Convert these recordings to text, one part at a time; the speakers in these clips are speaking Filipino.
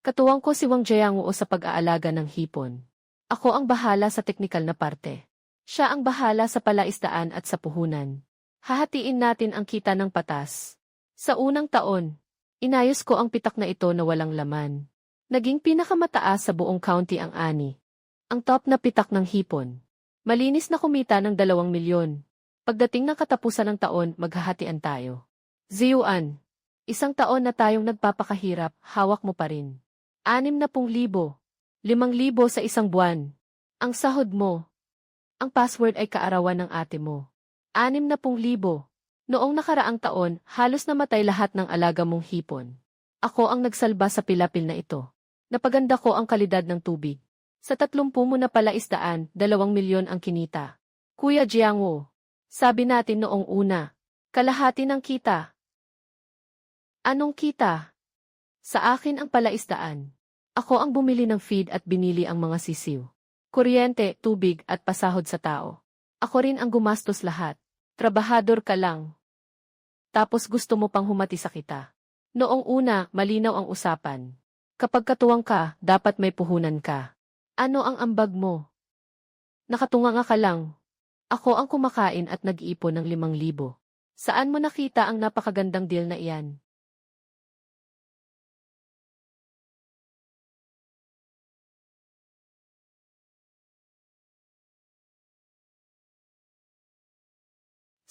Katuwang ko si Wang Jianguo sa pag-aalaga ng hipon. Ako ang bahala sa teknikal na parte. Siya ang bahala sa palaisdaan at sa puhunan. Hahatiin natin ang kita ng patas. Sa unang taon, inayos ko ang pitak na ito na walang laman. Naging pinakamataas sa buong county ang ani. Ang top na pitak ng hipon. Malinis na kumita ng 2 milyon. Pagdating ng katapusan ng taon, maghahatian tayo. Ziyuan, 1 taon na tayong nagpapakahirap, hawak mo pa rin. 60,000, 5,000 sa isang buwan. Ang sahod mo. Ang password ay kaarawan ng ate mo. 60,000. Noong nakaraang taon, halos namatay lahat ng alaga mong hipon. Ako ang nagsalba sa pilapil na ito. Napaganda ko ang kalidad ng tubig. Sa 30 mo na palaisdaan, 2 milyon ang kinita. Kuya Jianguo, sabi natin noong una, kalahati ng kita. Anong kita? Sa akin ang palaisdaan. Ako ang bumili ng feed at binili ang mga sisiw. Kuryente, tubig at pasahod sa tao. Ako rin ang gumastos lahat. Trabahador ka lang. Tapos gusto mo pang humati sa kita. Noong una, malinaw ang usapan. Kapag katuwang ka, dapat may puhunan ka. Ano ang ambag mo? Nakatunganga ka lang. Ako ang kumakain at nag-iipon ng 5,000. Saan mo nakita ang napakagandang deal na iyan?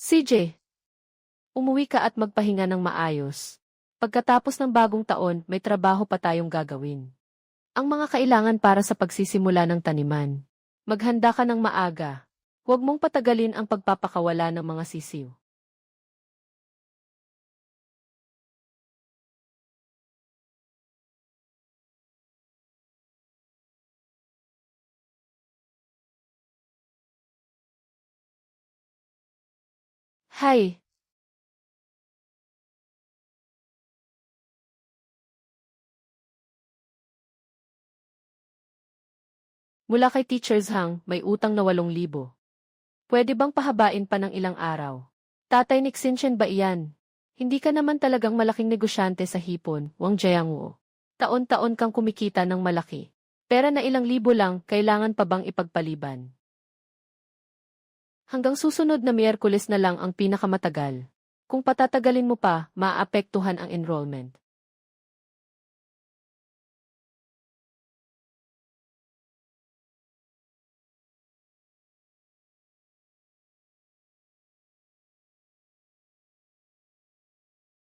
CJ, umuwi ka at magpahinga ng maayos. Pagkatapos ng bagong taon, may trabaho pa tayong gagawin. Ang mga kailangan para sa pagsisimula ng taniman. Maghanda ka ng maaga. Huwag mong patagalin ang pagpapakawala ng mga sisiw. Hay! Mula kay Teachers Hang, may utang na 8,000. Pwede bang pahabain pa ng ilang araw? Tatay Nixinchen ba iyan? Hindi ka naman talagang malaking negosyante sa hipon, Wang Jianguo. Taon-taon kang kumikita ng malaki. Pera na ilang libo lang, kailangan pa bang ipagpaliban? Hanggang susunod na Miyerkules na lang ang pinakamatagal. Kung patatagalin mo pa, maaapektuhan ang enrollment.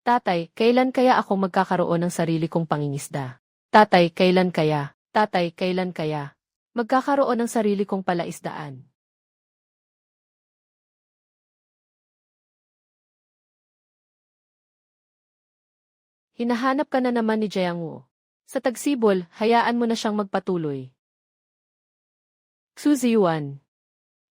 Tatay, kailan kaya ako magkakaroon ng sarili kong pangingisda? Tatay, kailan kaya? Tatay, kailan kaya? Magkakaroon ng sarili kong palaisdaan. Hinahanap ka na naman ni Jianguo. Sa tagsibol, hayaan mo na siyang magpatuloy. Xu Ziyuan,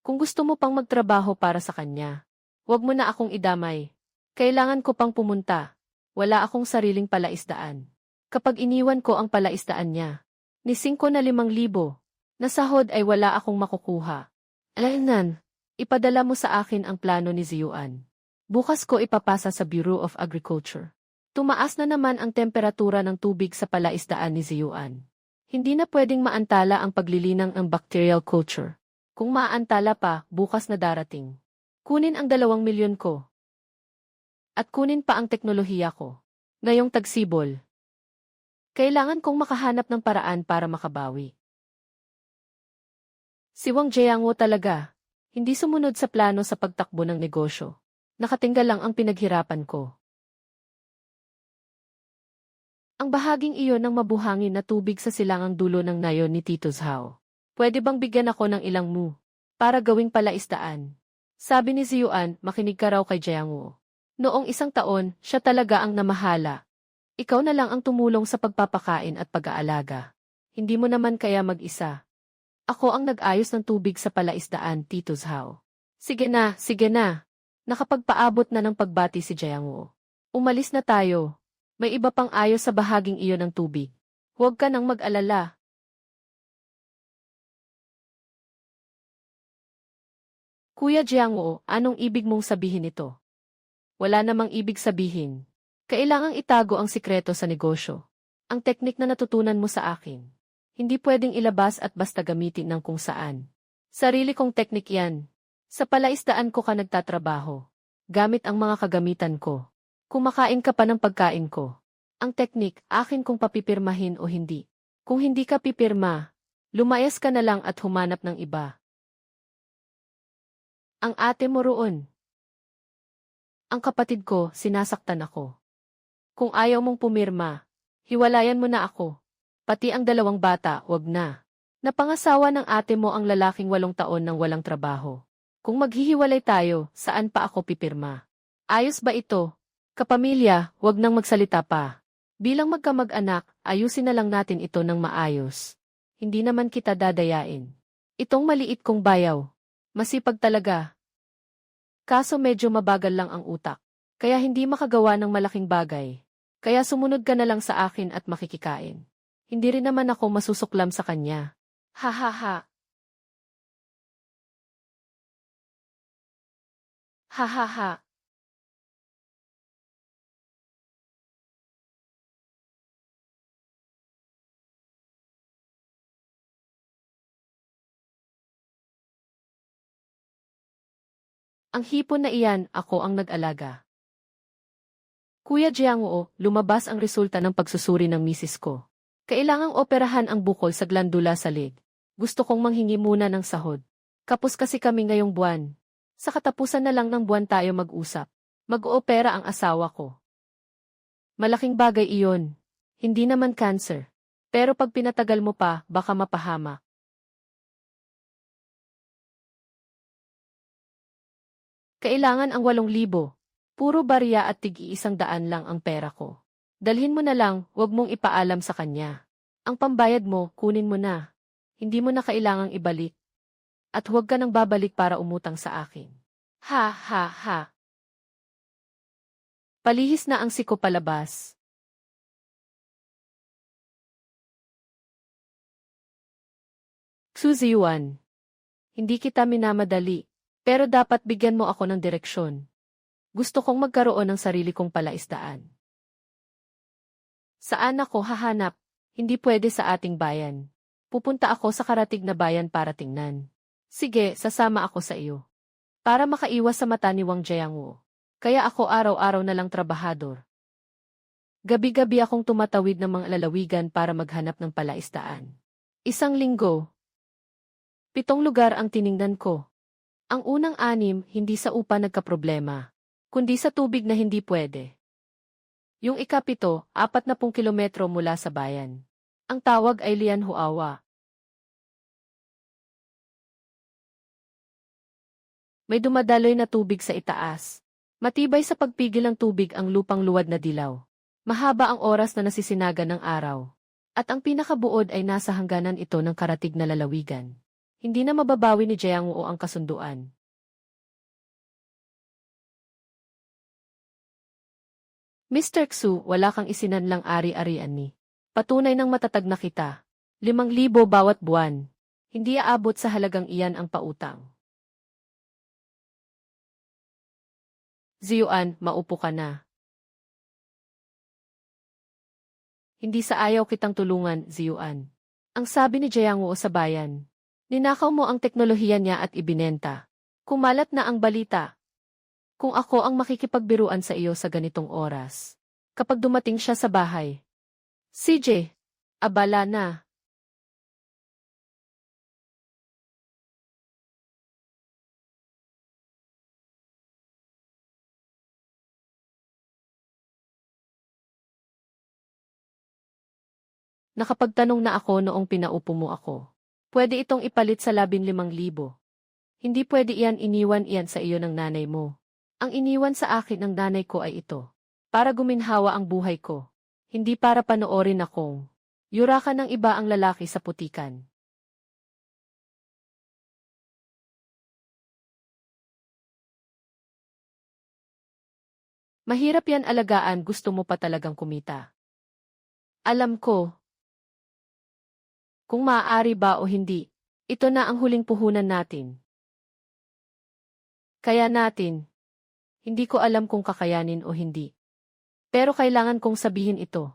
kung gusto mo pang magtrabaho para sa kanya, huwag mo na akong idamay. Kailangan ko pang pumunta. Wala akong sariling palaisdaan. Kapag iniwan ko ang palaisdaan niya, ni 5 na 5,000, na sahod ay wala akong makukuha. Alainan, ipadala mo sa akin ang plano ni Ziyuan. Bukas ko ipapasa sa Bureau of Agriculture. Tumaas na naman ang temperatura ng tubig sa palaisdaan ni Ziyuan. Hindi na pwedeng maantala ang paglilinang ng bacterial culture. Kung maantala pa, bukas na darating. Kunin ang 2 milyon ko. At kunin pa ang teknolohiya ko. Ngayong tagsibol. Kailangan kong makahanap ng paraan para makabawi. Si Wang Jianguo talaga. Hindi sumunod sa plano sa pagtakbo ng negosyo. Nakatinggal lang ang pinaghirapan ko. Ang bahaging iyon ng mabuhangin na tubig sa silangang dulo ng nayon ni Tito Zhao. Pwede bang bigyan ako ng ilang mu para gawing palaisdaan? Sabi ni Ziyuan, makinig ka raw kay Jianguo. Noong 1 taon, siya talaga ang namahala. Ikaw na lang ang tumulong sa pagpapakain at pag-aalaga. Hindi mo naman kaya mag-isa. Ako ang nag-ayos ng tubig sa palaisdaan, Tito Zhao. Sige na, sige na. Nakapagpaabot na ng pagbati si Jianguo. Umalis na tayo. May iba pang ayos sa bahaging iyon ng tubig. Huwag ka nang mag-alala. Kuya Jianguo, anong ibig mong sabihin nito? Wala namang ibig sabihin. Kailangang itago ang sikreto sa negosyo. Ang teknik na natutunan mo sa akin. Hindi pwedeng ilabas at basta gamitin ng kung saan. Sarili kong teknik yan. Sa palaisdaan ko ka nagtatrabaho. Gamit ang mga kagamitan ko. Kumakain ka pa ng pagkain ko. Ang teknik, akin kung papipirmahin o hindi. Kung hindi ka pipirma, lumayas ka na lang at humanap ng iba. Ang ate mo roon. Ang kapatid ko, sinasaktan ako. Kung ayaw mong pumirma, hiwalayan mo na ako. Pati ang 2 bata, wag na. Napangasawa ng ate mo ang lalaking 8 taon nang walang trabaho. Kung maghihiwalay tayo, saan pa ako pipirma? Ayos ba ito? Kapamilya, wag nang magsalita pa. Bilang magkamag-anak, ayusin na lang natin ito ng maayos. Hindi naman kita dadayain. Itong maliit kong bayaw. Masipag talaga. Kaso medyo mabagal lang ang utak. Kaya hindi makagawa ng malaking bagay. Kaya sumunod ka na lang sa akin at makikikain. Hindi rin naman ako masusuklam sa kanya. Ha ha ha. Ha ha ha. Ang hipon na iyan, ako ang nag-alaga. Kuya Jiangoo, lumabas ang resulta ng pagsusuri ng misis ko. Kailangang operahan ang bukol sa glandula sa lid. Gusto kong manghingi muna ng sahod. Kapos kasi kami ngayong buwan. Sa katapusan na lang ng buwan tayo mag-usap. Mag-oopera ang asawa ko. Malaking bagay iyon. Hindi naman cancer. Pero pag pinatagal mo pa, baka mapahama. Kailangan ang 8,000. Puro barya at tig-100 lang ang pera ko. Dalhin mo na lang, wag mong ipaalam sa kanya. Ang pambayad mo, kunin mo na. Hindi mo na kailangang ibalik. At huwag ka nang babalik para umutang sa akin. Ha ha ha. Palihis na ang siko palabas. Suziyuan. Hindi kita minamadali. Pero dapat bigyan mo ako ng direksyon. Gusto kong magkaroon ng sarili kong palaisdaan. Saan ako hahanap? Hindi pwede sa ating bayan. Pupunta ako sa karatig na bayan para tingnan. Sige, sasama ako sa iyo. Para makaiwas sa mata ni Wang Jiangwo. Kaya ako araw-araw na lang trabahador. Gabi-gabi akong tumatawid ng mga lalawigan para maghanap ng palaisdaan. 1 linggo. 7 lugar ang tiningnan ko. Ang unang 6, hindi sa upa nagkaproblema, kundi sa tubig na hindi pwede. Yung ika-7, 40 kilometro mula sa bayan. Ang tawag ay Lianhuawa. May dumadaloy na tubig sa itaas. Matibay sa pagpigil ng tubig ang lupang luwad na dilaw. Mahaba ang oras na nasisinaga ng araw. At ang pinakabuod ay nasa hangganan ito ng karatig na lalawigan. Hindi na mababawi ni Jiangwo ang kasunduan. Mr. Xu, wala kang isinanlang ari-arian ni. Patunay ng matatag na kita. 5,000 bawat buwan. Hindi aabot sa halagang iyan ang pautang. Ziyuan, maupo ka na. Hindi sa ayaw kitang tulungan, Ziyuan. Ang sabi ni Jiangwo sa bayan. Ninakaw mo ang teknolohiya niya at ibinenta. Kumalat na ang balita. Kung ako ang makikipagbiruan sa iyo sa ganitong oras. Kapag dumating siya sa bahay. CJ, abala na. Nakapagtanong na ako noong pinaupo mo ako. Pwede itong ipalit sa 15,000. Hindi pwede iyan iniwan iyan sa iyo ng nanay mo. Ang iniwan sa akin ng nanay ko ay ito. Para guminhawa ang buhay ko. Hindi para panoorin akong yurakan ng iba ang lalaki sa putikan. Mahirap yan alagaan, gusto mo pa talagang kumita. Alam ko. Kung maaari ba o hindi, ito na ang huling puhunan natin. Kaya natin. Hindi ko alam kung kakayanin o hindi. Pero kailangan kong sabihin ito.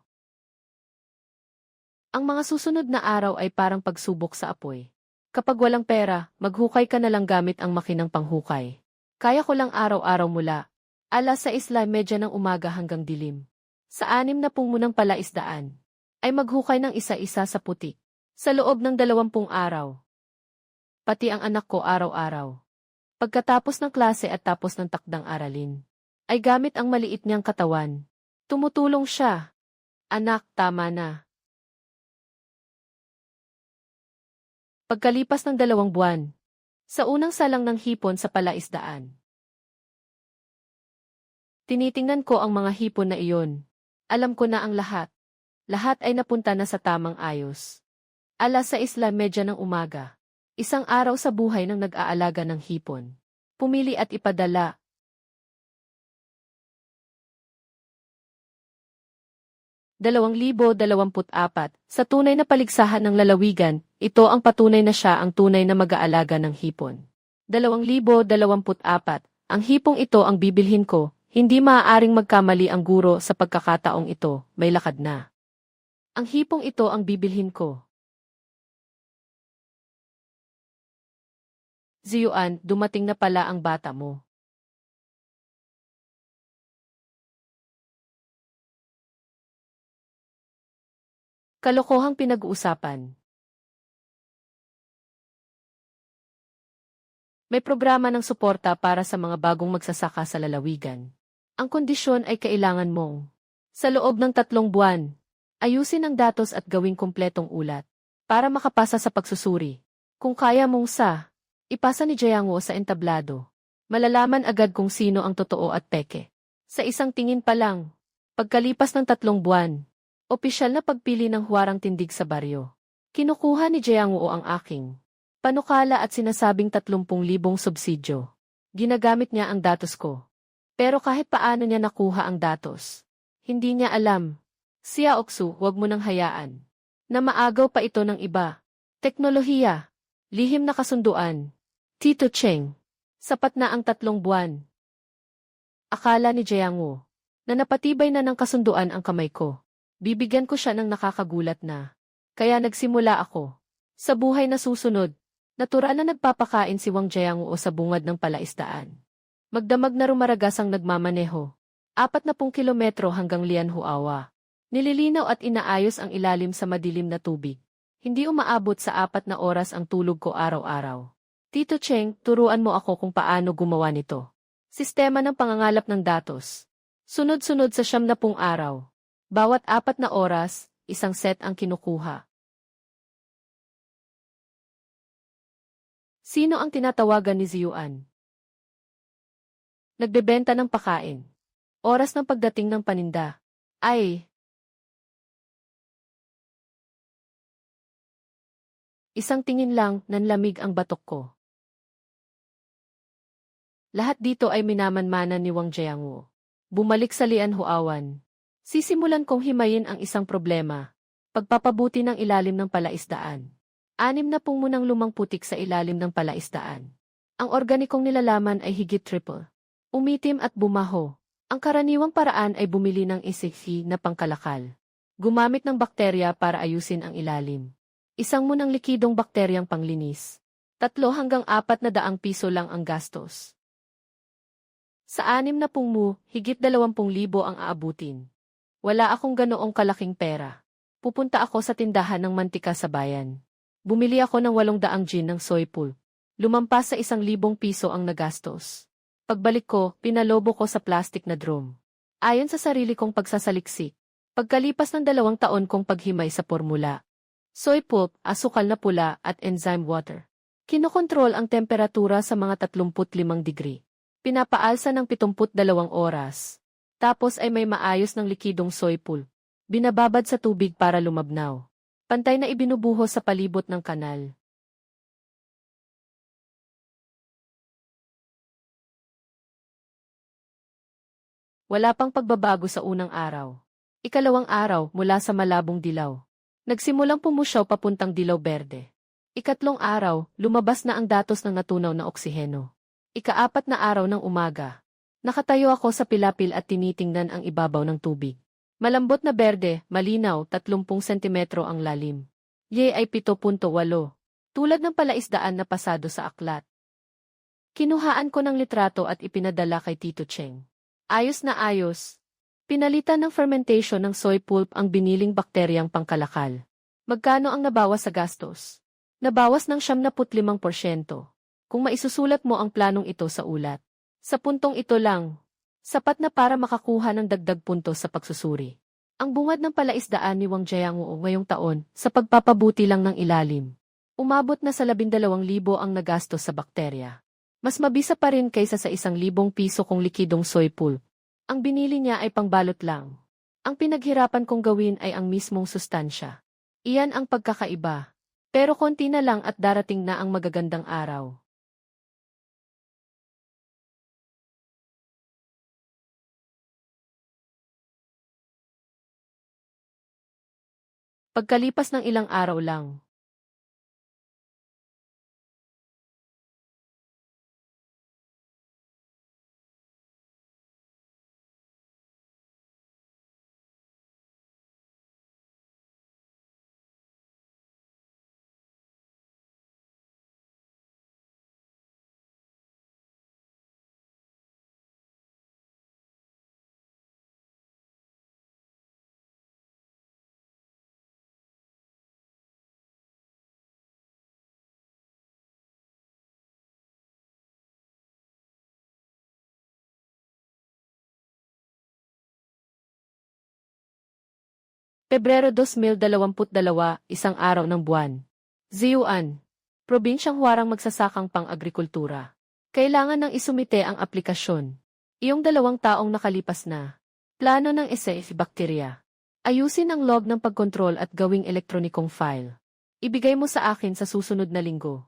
Ang mga susunod na araw ay parang pagsubok sa apoy. Kapag walang pera, maghukay ka na lang gamit ang makinang panghukay. Kaya ko lang araw-araw mula 6:30 ng umaga hanggang dilim. Sa 60 munang palaisdaan, ay maghukay ng isa-isa sa putik. Sa loob ng 20 araw. Pati ang anak ko araw-araw. Pagkatapos ng klase at tapos ng takdang aralin, ay gamit ang maliit niyang katawan. Tumutulong siya. Anak, tama na. Pagkalipas ng 2 buwan, sa unang salang ng hipon sa palaisdaan. Tinitingnan ko ang mga hipon na iyon. Alam ko na ang lahat. Lahat ay napunta na sa tamang ayos. 6:30 ng umaga. Isang araw sa buhay ng nag-aalaga ng hipon. Pumili at ipadala. 2024, sa tunay na paligsahan ng lalawigan, ito ang patunay na siya ang tunay na mag-aalaga ng hipon. 2024, ang hipong ito ang bibilhin ko, hindi maaaring magkamali ang guro sa pagkakataong ito, may lakad na. Ang hipong ito ang bibilhin ko. Ziyuan, dumating na pala ang bata mo. Kalokohang pinag-uusapan. May programa ng suporta para sa mga bagong magsasaka sa lalawigan. Ang kondisyon ay kailangan mong, sa loob ng 3 buwan, ayusin ang datos at gawing kumpletong ulat, para makapasa sa pagsusuri. Kung kaya mong ipasa ni Jiangwo sa entablado. Malalaman agad kung sino ang totoo at peke. Sa isang tingin pa lang, pagkalipas ng 3 buwan, opisyal na pagpili ng huwarang tindig sa baryo. Kinukuha ni Jiangwo ang aking panukala at sinasabing 30,000 subsidyo. Ginagamit niya ang datos ko. Pero kahit paano niya nakuha ang datos, hindi niya alam. Siya Oksu, huwag mo nang hayaan. Na maagaw pa ito ng iba. Teknolohiya. Lihim na kasunduan. Tito Cheng. Sapat na ang 3 buwan. Akala ni Jiangwo na napatibay na ng kasunduan ang kamay ko. Bibigyan ko siya ng nakakagulat na. Kaya nagsimula ako. Sa buhay na susunod, natural na nagpapakain si Wang Jiangwo sa bungad ng palaisdaan. Magdamag na rumaragas ang nagmamaneho. 40 kilometro hanggang Lianhuawa. Nililinaw at inaayos ang ilalim sa madilim na tubig. Hindi umaabot sa 4 na oras ang tulog ko araw-araw. Tito Cheng, turuan mo ako kung paano gumawa nito. Sistema ng pangangalap ng datos. Sunod-sunod sa 70 araw. Bawat 4 na oras, isang set ang kinukuha. Sino ang tinatawagan ni Ziyuan? Nagbebenta ng pakain. Oras ng pagdating ng paninda. Ay! Isang tingin lang, nanlamig ang batok ko. Lahat dito ay minamanmanan ni Wang Jiangwo. Bumalik sa Lianhuawan. Sisimulan kong himayin ang isang problema. Pagpapabuti ng ilalim ng palaisdaan. 60 munang lumang putik sa ilalim ng palaisdaan. Ang organikong nilalaman ay higit triple. Umitim at bumaho. Ang karaniwang paraan ay bumili ng ECC na pangkalakal. Gumamit ng bakterya para ayusin ang ilalim. Isang munang likidong bakteryang panglinis. 3 hanggang 400 piso lang ang gastos. Sa 60 mu, higit 20,000 ang aabutin. Wala akong ganoong kalaking pera. Pupunta ako sa tindahan ng mantika sa bayan. Bumili ako ng 800 gin ng soy pulp. Lumampas sa 1,000 piso ang nagastos. Pagbalik ko, pinalobo ko sa plastic na drum. Ayon sa sarili kong pagsasaliksik. Pagkalipas ng 2 taon kong paghimay sa formula. Soy pulp, asukal na pula at enzyme water. Kinokontrol ang temperatura sa mga 35 degree. Pinapaalsa ng 72 oras. Tapos ay may maayos ng likidong soy pulp. Binababad sa tubig para lumabnaw. Pantay na ibinubuhos sa palibot ng kanal. Wala pang pagbabago sa unang araw. Ikalawang araw mula sa malabong dilaw. Nagsimulang pumusyaw papuntang dilaw berde. Ikatlong araw, lumabas na ang datos ng natunaw na oksiheno. Ika-4 na araw ng umaga. Nakatayo ako sa pilapil at tinitingnan ang ibabaw ng tubig. Malambot na berde, malinaw, 30 sentimetro ang lalim. Y ay 7.8. Tulad ng palaisdaan na pasado sa aklat. Kinuhaan ko ng litrato at ipinadala kay Tito Cheng. Ayos na ayos. Pinalitan ng fermentation ng soy pulp ang biniling bakteryang pangkalakal. Magkano ang nabawas sa gastos? Nabawas ng 75%. Kung maisusulat mo ang planong ito sa ulat. Sa puntong ito lang, sapat na para makakuha ng dagdag puntos sa pagsusuri. Ang bungad ng palaisdaan ni Wang Jianguo ngayong taon sa pagpapabuti lang ng ilalim. Umabot na sa 12,000 ang nagastos sa bakterya. Mas mabisa pa rin kaysa sa 1,000 piso kung likidong soy pulp. Ang binili niya ay pangbalot lang. Ang pinaghirapan kong gawin ay ang mismong sustansya. Iyan ang pagkakaiba. Pero konti na lang at darating na ang magagandang araw. Pagkalipas ng ilang araw lang. Pebrero 2022, isang araw ng buwan. Ziyuan, probinsyang Huarang magsasakang pang-agrikultura. Kailangan nang isumite ang aplikasyon. Iyong 2 taong nakalipas na. Plano ng SAF bakterya. Ayusin ang log ng pagkontrol at gawing elektronikong file. Ibigay mo sa akin sa susunod na linggo.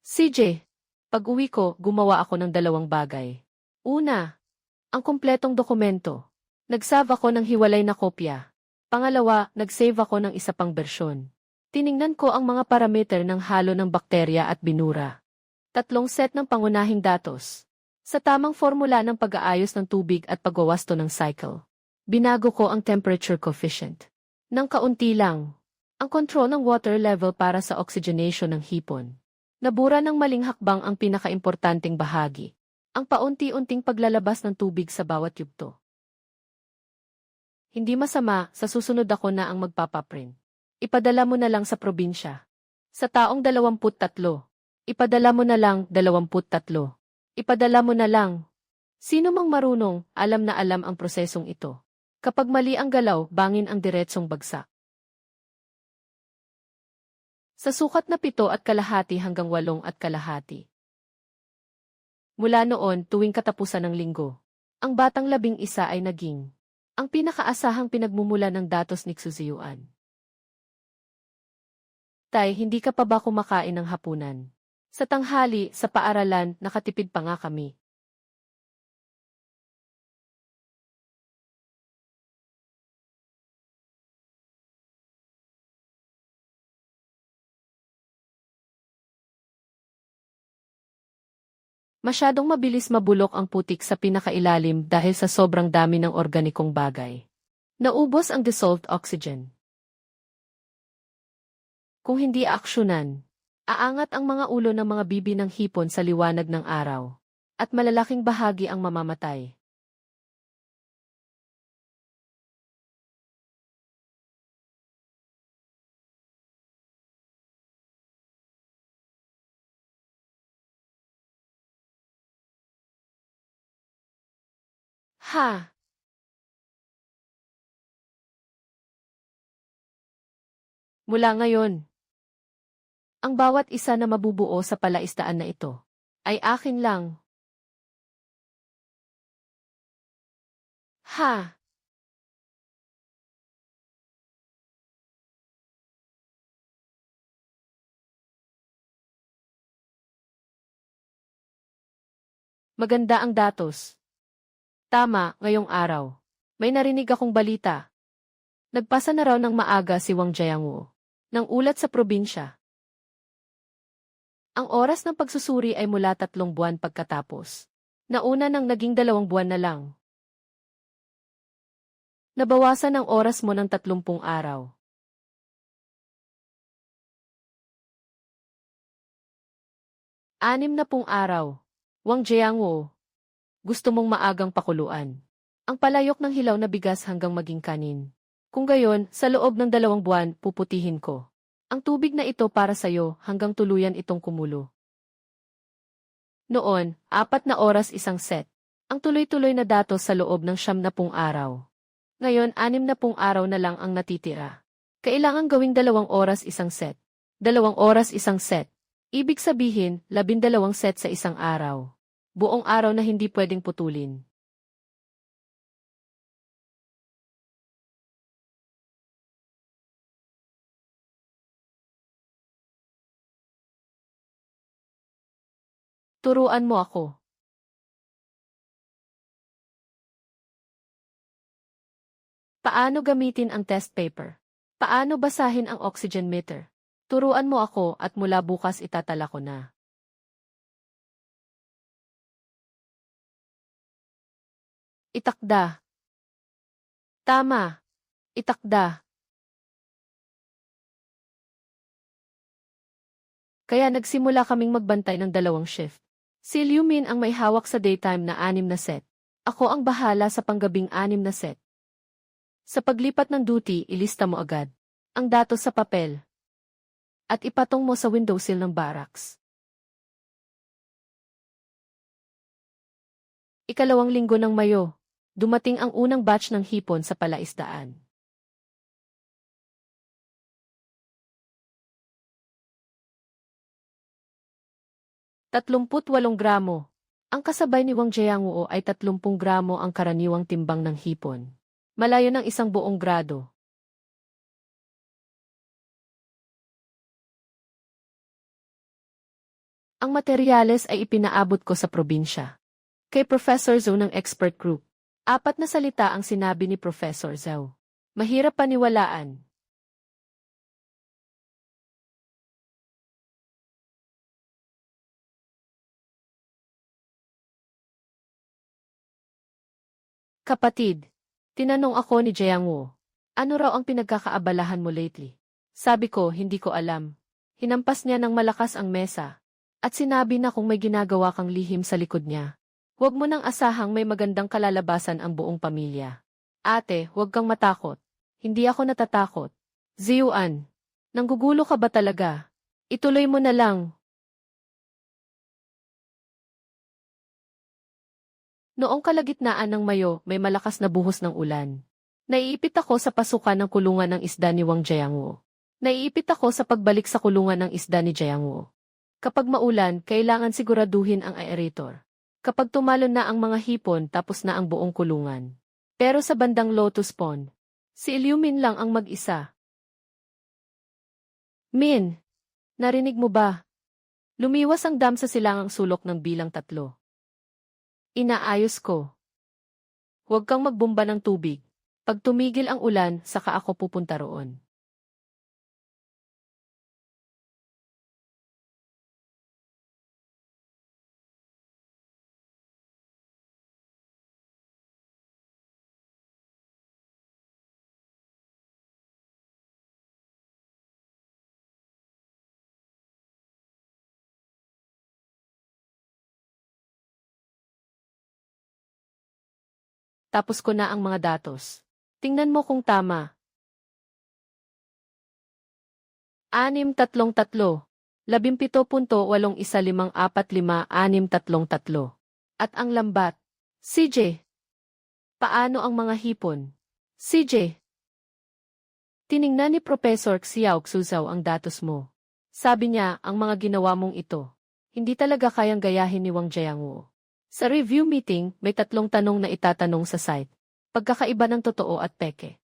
CJ, pag-uwi ko, gumawa ako ng 2 bagay. Una, ang kumpletong dokumento. Nag-save ako ng hiwalay na kopya. Pangalawa, nag-save ako ng isa pang bersyon. Tiningnan ko ang mga parameter ng halo ng bakterya at binura. 3 set ng pangunahing datos. Sa tamang formula ng pag-aayos ng tubig at pagwawasto ng cycle. Binago ko ang temperature coefficient. Nang kaunti lang. Ang control ng water level para sa oxygenation ng hipon. Nabura ng maling hakbang ang pinakaimportanteng bahagi. Ang paunti-unting paglalabas ng tubig sa bawat yugto. Hindi masama, sa susunod ako na ang magpapaprint. Ipadala mo na lang sa probinsya. Sa taong 23. Ipadala mo na lang 23. Ipadala mo na lang. Sino mang marunong, alam na alam ang prosesong ito. Kapag mali ang galaw, bangin ang diretsong bagsak. Sa sukat na 7.5 hanggang 8.5. Mula noon, tuwing katapusan ng linggo, ang batang 11 ay naging ang pinakaasahang pinagmumula ng datos ni Xuziyuan. Tay, hindi ka pa ba kumakain ng hapunan? Sa tanghali, sa paaralan, nakatipid pa nga kami. Masyadong mabilis mabulok ang putik sa pinakailalim dahil sa sobrang dami ng organikong bagay. Naubos ang dissolved oxygen. Kung hindi aaksyonan, aangat ang mga ulo ng mga bibi ng hipon sa liwanag ng araw, at malalaking bahagi ang mamamatay. Ha! Mula ngayon, ang bawat isa na mabubuo sa palaisdaan na ito ay akin lang. Ha! Maganda ang datos. Tama, ngayong araw. May narinig akong balita. Nagpasa na raw ng maaga si Wang Jianguo ng ulat sa probinsya. Ang oras ng pagsusuri ay mula 3 buwan pagkatapos. Nauna nang naging 2 buwan na lang. Nabawasan ang oras mo ng 30 araw. 60 araw. Wang Jiangwo, gusto mong maagang pakuluan. Ang palayok ng hilaw na bigas hanggang maging kanin. Kung gayon, sa loob ng 2 buwan, puputihin ko. Ang tubig na ito para sa'yo hanggang tuluyan itong kumulo. Noon, 4 na oras isang set. Ang tuloy-tuloy na datos sa loob ng 70 araw. Ngayon, 60 araw na lang ang natitira. Kailangang gawing 2 oras isang set. 2 oras isang set. Ibig sabihin, 12 set sa isang araw. Buong araw na hindi pwedeng putulin. Turuan mo ako. Paano gamitin ang test paper? Paano basahin ang oxygen meter? Turuan mo ako at mula bukas itatala ko na. Itakda. Tama. Itakda. Kaya nagsimula kaming magbantay ng 2 shift. Si Liu Min ang may hawak sa daytime na 6 na set. Ako ang bahala sa panggabing 6 na set. Sa paglipat ng duty, ilista mo agad ang datos sa papel at ipatong mo sa windowsill ng barracks. 2 linggo ng Mayo, dumating ang unang batch ng hipon sa palaisdaan. 38 gramo. Ang kasabay ni Wang Jiangwo ay 30 gramo ang karaniwang timbang ng hipon. Malayo ng 1 buong grado. Ang materyales ay ipinaabot ko sa probinsya. Kay Professor Zhou ng expert group. 4 na salita ang sinabi ni Professor Zhou. Mahirap paniwalaan. Kapatid, tinanong ako ni Jiangwo, ano raw ang pinagkakaabalahan mo lately? Sabi ko, hindi ko alam. Hinampas niya ng malakas ang mesa. At sinabi na kung may ginagawa kang lihim sa likod niya. Huwag mo nang asahang may magandang kalalabasan ang buong pamilya. Ate, huwag kang matakot. Hindi ako natatakot. Ziyuan, nanggugulo ka ba talaga? Ituloy mo na lang. Noong kalagitnaan ng Mayo, may malakas na buhos ng ulan. Naiipit ako sa pasukan ng kulungan ng isda ni Wang Jiangwo. Naiipit ako sa pagbalik sa kulungan ng isda ni Jiangwo. Kapag maulan, kailangan siguraduhin ang aerator. Kapag tumalon na ang mga hipon, tapos na ang buong kulungan. Pero sa bandang Lotus Pond, si Liu Min lang ang mag-isa. Min, narinig mo ba? Lumiwas ang dam sa silangang sulok ng bilang 3. Inaayos ko. Huwag kang magbomba ng tubig. Pag tumigil ang ulan, saka ako pupunta roon. Tapos ko na ang mga datos. Tingnan mo kung tama. 633. 17.81545 At ang lambat. CJ. Paano ang mga hipon? CJ. Tiningnan ni Professor Xiao Xuzao ang datos mo. Sabi niya, ang mga ginawa mong ito. Hindi talaga kayang gayahin ni Wang Jiangwo. Sa review meeting, may 3 tanong na itatanong sa site. Pagkakaiba ng totoo at peke.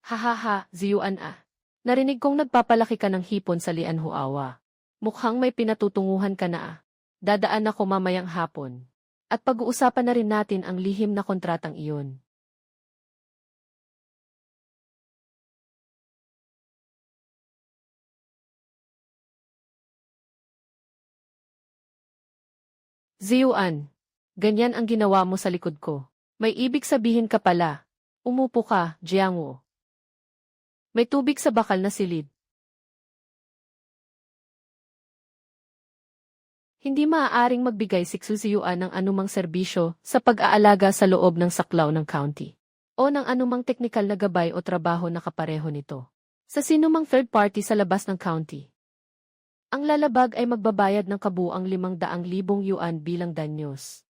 Hahaha, Ziyuan ah. Narinig kong nagpapalaki ka ng hipon sa Lianhuawa. Mukhang may pinatutunguhan ka na ah. Dadaan ako mamayang hapon. At pag-uusapan na rin natin ang lihim na kontratang iyon. Ziyuan, ganyan ang ginawa mo sa likod ko. May ibig sabihin ka pala. Umupo ka, Jiangwo. May tubig sa bakal na silid. Hindi maaaring magbigay si Xuziyuan ng anumang serbisyo sa pag-aalaga sa loob ng saklaw ng county o ng anumang teknikal na gabay o trabaho na kapareho nito sa sinumang third party sa labas ng county. Ang lalabag ay magbabayad ng kabuang 500,000 yuan bilang danyos.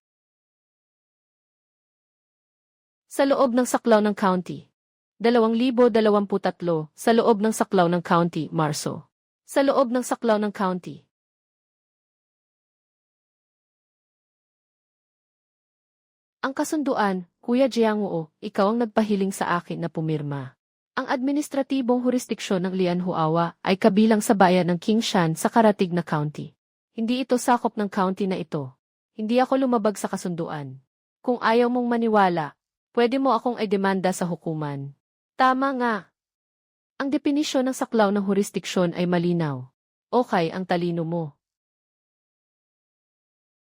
Sa loob ng saklaw ng county. 2023 sa loob ng saklaw ng county, Marso. Sa loob ng saklaw ng county. Ang kasunduan, Kuya Jiangwo, ikaw ang nagpahiling sa akin na pumirma. Ang administratibong jurisdiksyon ng Lianhuawa ay kabilang sa bayan ng Qingshan sa karatig na county. Hindi ito sakop ng county na ito. Hindi ako lumabag sa kasunduan. Kung ayaw mong maniwala, pwede mo akong idemanda sa hukuman. Tama nga. Ang definisyon ng saklaw ng jurisdiksyon ay malinaw. Okay ang talino mo.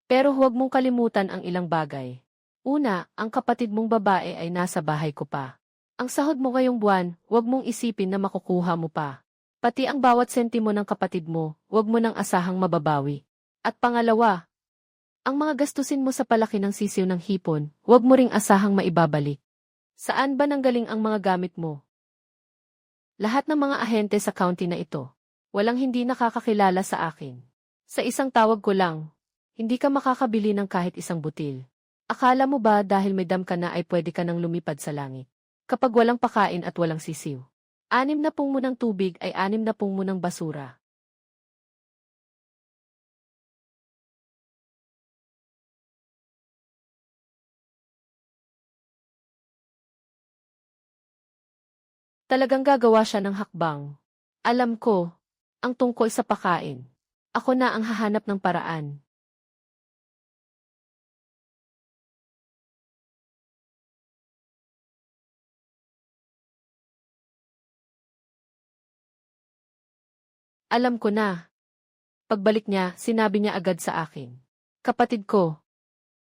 Pero huwag mong kalimutan ang ilang bagay. Una, ang kapatid mong babae ay nasa bahay ko pa. Ang sahod mo ngayong buwan, huwag mong isipin na makukuha mo pa. Pati ang bawat sentimo ng kapatid mo, huwag mo nang asahang mababawi. At pangalawa, ang mga gastusin mo sa palaki ng sisiw ng hipon, huwag mo ring asahang maibabalik. Saan ba nanggaling ang mga gamit mo? Lahat ng mga ahente sa county na ito. Walang hindi nakakakilala sa akin. Sa isang tawag ko lang, hindi ka makakabili ng kahit isang butil. Akala mo ba dahil may dam ka na ay pwede ka nang lumipad sa langit? Kapag walang pakain at walang sisiw. 60 mo ng tubig ay 60 mo ng basura. Talagang gagawa siya ng hakbang. Alam ko, ang tungkol sa pakain. Ako na ang hahanap ng paraan. Alam ko na. Pagbalik niya, sinabi niya agad sa akin. Kapatid ko.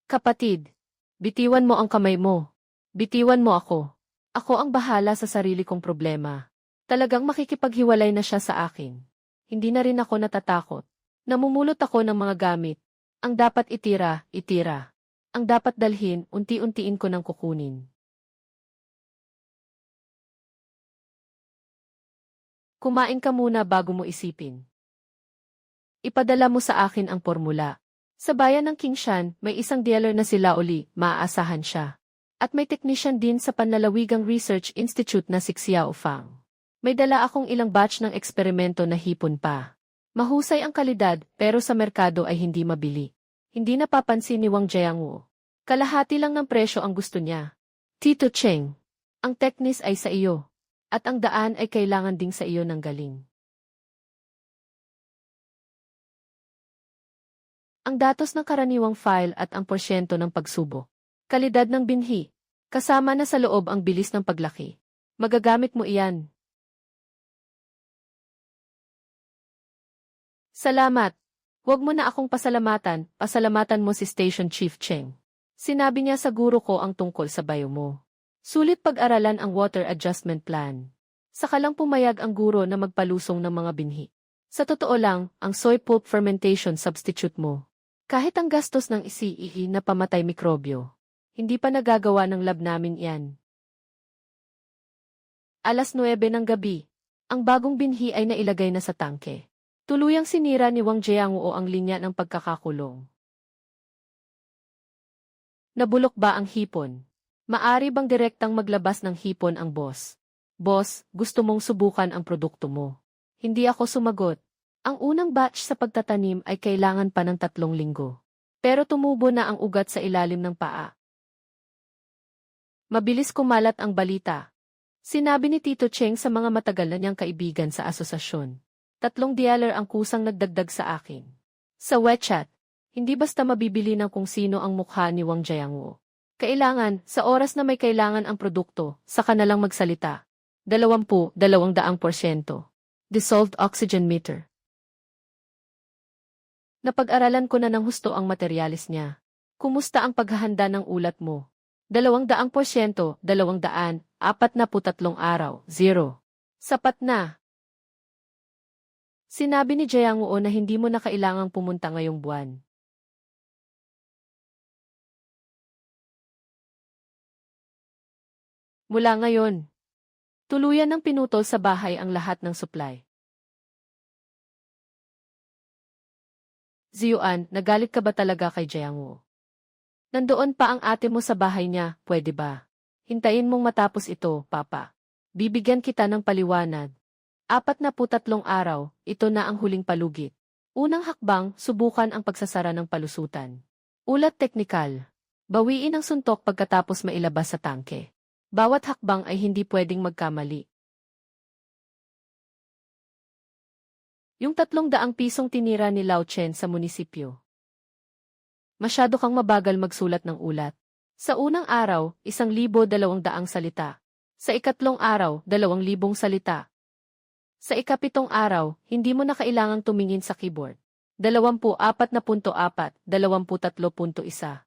Kapatid, bitiwan mo ang kamay mo. Bitiwan mo ako. Ako ang bahala sa sarili kong problema. Talagang makikipaghiwalay na siya sa akin. Hindi na rin ako natatakot. Namumulot ako ng mga gamit. Ang dapat itira, itira. Ang dapat dalhin, unti-untiin ko nang kukunin. Kumain ka muna bago mo isipin. Ipadala mo sa akin ang formula. Sa bayan ng Qingshan, may isang dealer na sila uli, maaasahan siya. At may technician din sa Panlalawigang Research Institute na si Xiao Fang. May dala akong ilang batch ng eksperimento na hipon pa. Mahusay ang kalidad, pero sa merkado ay hindi mabili. Hindi napapansin ni Wang Jiangwo. Kalahati lang ng presyo ang gusto niya. Tito Cheng, ang teknis ay sa iyo. At ang daan ay kailangan ding sa iyo ng galing. Ang datos ng karaniwang file at ang porsyento ng pagsubok. Kalidad ng binhi. Kasama na sa loob ang bilis ng paglaki. Magagamit mo iyan. Salamat. Huwag mo na akong pasalamatan, pasalamatan mo si Station Chief Cheng. Sinabi niya sa guro ko ang tungkol sa bayo mo. Sulit pag-aralan ang water adjustment plan. Saka lang pumayag ang guro na magpalusong ng mga binhi. Sa totoo lang, ang soy pulp fermentation substitute mo. Kahit ang gastos ng isi na pamatay mikrobyo. Hindi pa nagagawa ng lab namin yan. 9:00 ng gabi. Ang bagong binhi ay nailagay na sa tangke. Tuluyang sinira ni Wang Jiangwo ang linya ng pagkakakulong. Nabulok ba ang hipon? Maari bang direktang maglabas ng hipon ang boss? Boss, gusto mong subukan ang produkto mo. Hindi ako sumagot. Ang unang batch sa pagtatanim ay kailangan pa ng 3 linggo. Pero tumubo na ang ugat sa ilalim ng paa. Mabilis kumalat ang balita. Sinabi ni Tito Cheng sa mga matagal na niyang kaibigan sa asosasyon. 3 dealer ang kusang nagdagdag sa akin. Sa WeChat, hindi basta mabibili ng kung sino ang mukha ni Wang Jiangwo. Kailangan, sa oras na may kailangan ang produkto, saka na lang magsalita. 20-200%. Dissolved oxygen meter. Napag-aralan ko na ng husto ang materyales niya. Kumusta ang paghahanda ng ulat mo? 200%, 243 araw, 0. Sapat na. Sinabi ni Jiang Wu na hindi mo na kailangang pumunta ngayong buwan. Mula ngayon, tuluyan ng pinutol sa bahay ang lahat ng supply. Ziyuan, nagalit ka ba talaga kay Jiang Wu? Nandoon pa ang ate mo sa bahay niya, pwede ba? Hintayin mong matapos ito, Papa. Bibigyan kita ng paliwanag. 43 araw, ito na ang huling palugit. Unang hakbang, subukan ang pagsasara ng palusutan. Ulat teknikal. Bawiin ang suntok pagkatapos mailabas sa tangke. Bawat hakbang ay hindi pwedeng magkamali. Yung 300 pisong tinira ni Lao Chen sa munisipyo. Masyado kang mabagal magsulat ng ulat. Sa unang araw, 1,200 salita. Sa ikatlong araw, 2,000 salita. Sa ikapitong araw, hindi mo na kailangang tumingin sa keyboard. 24.4, 23.1.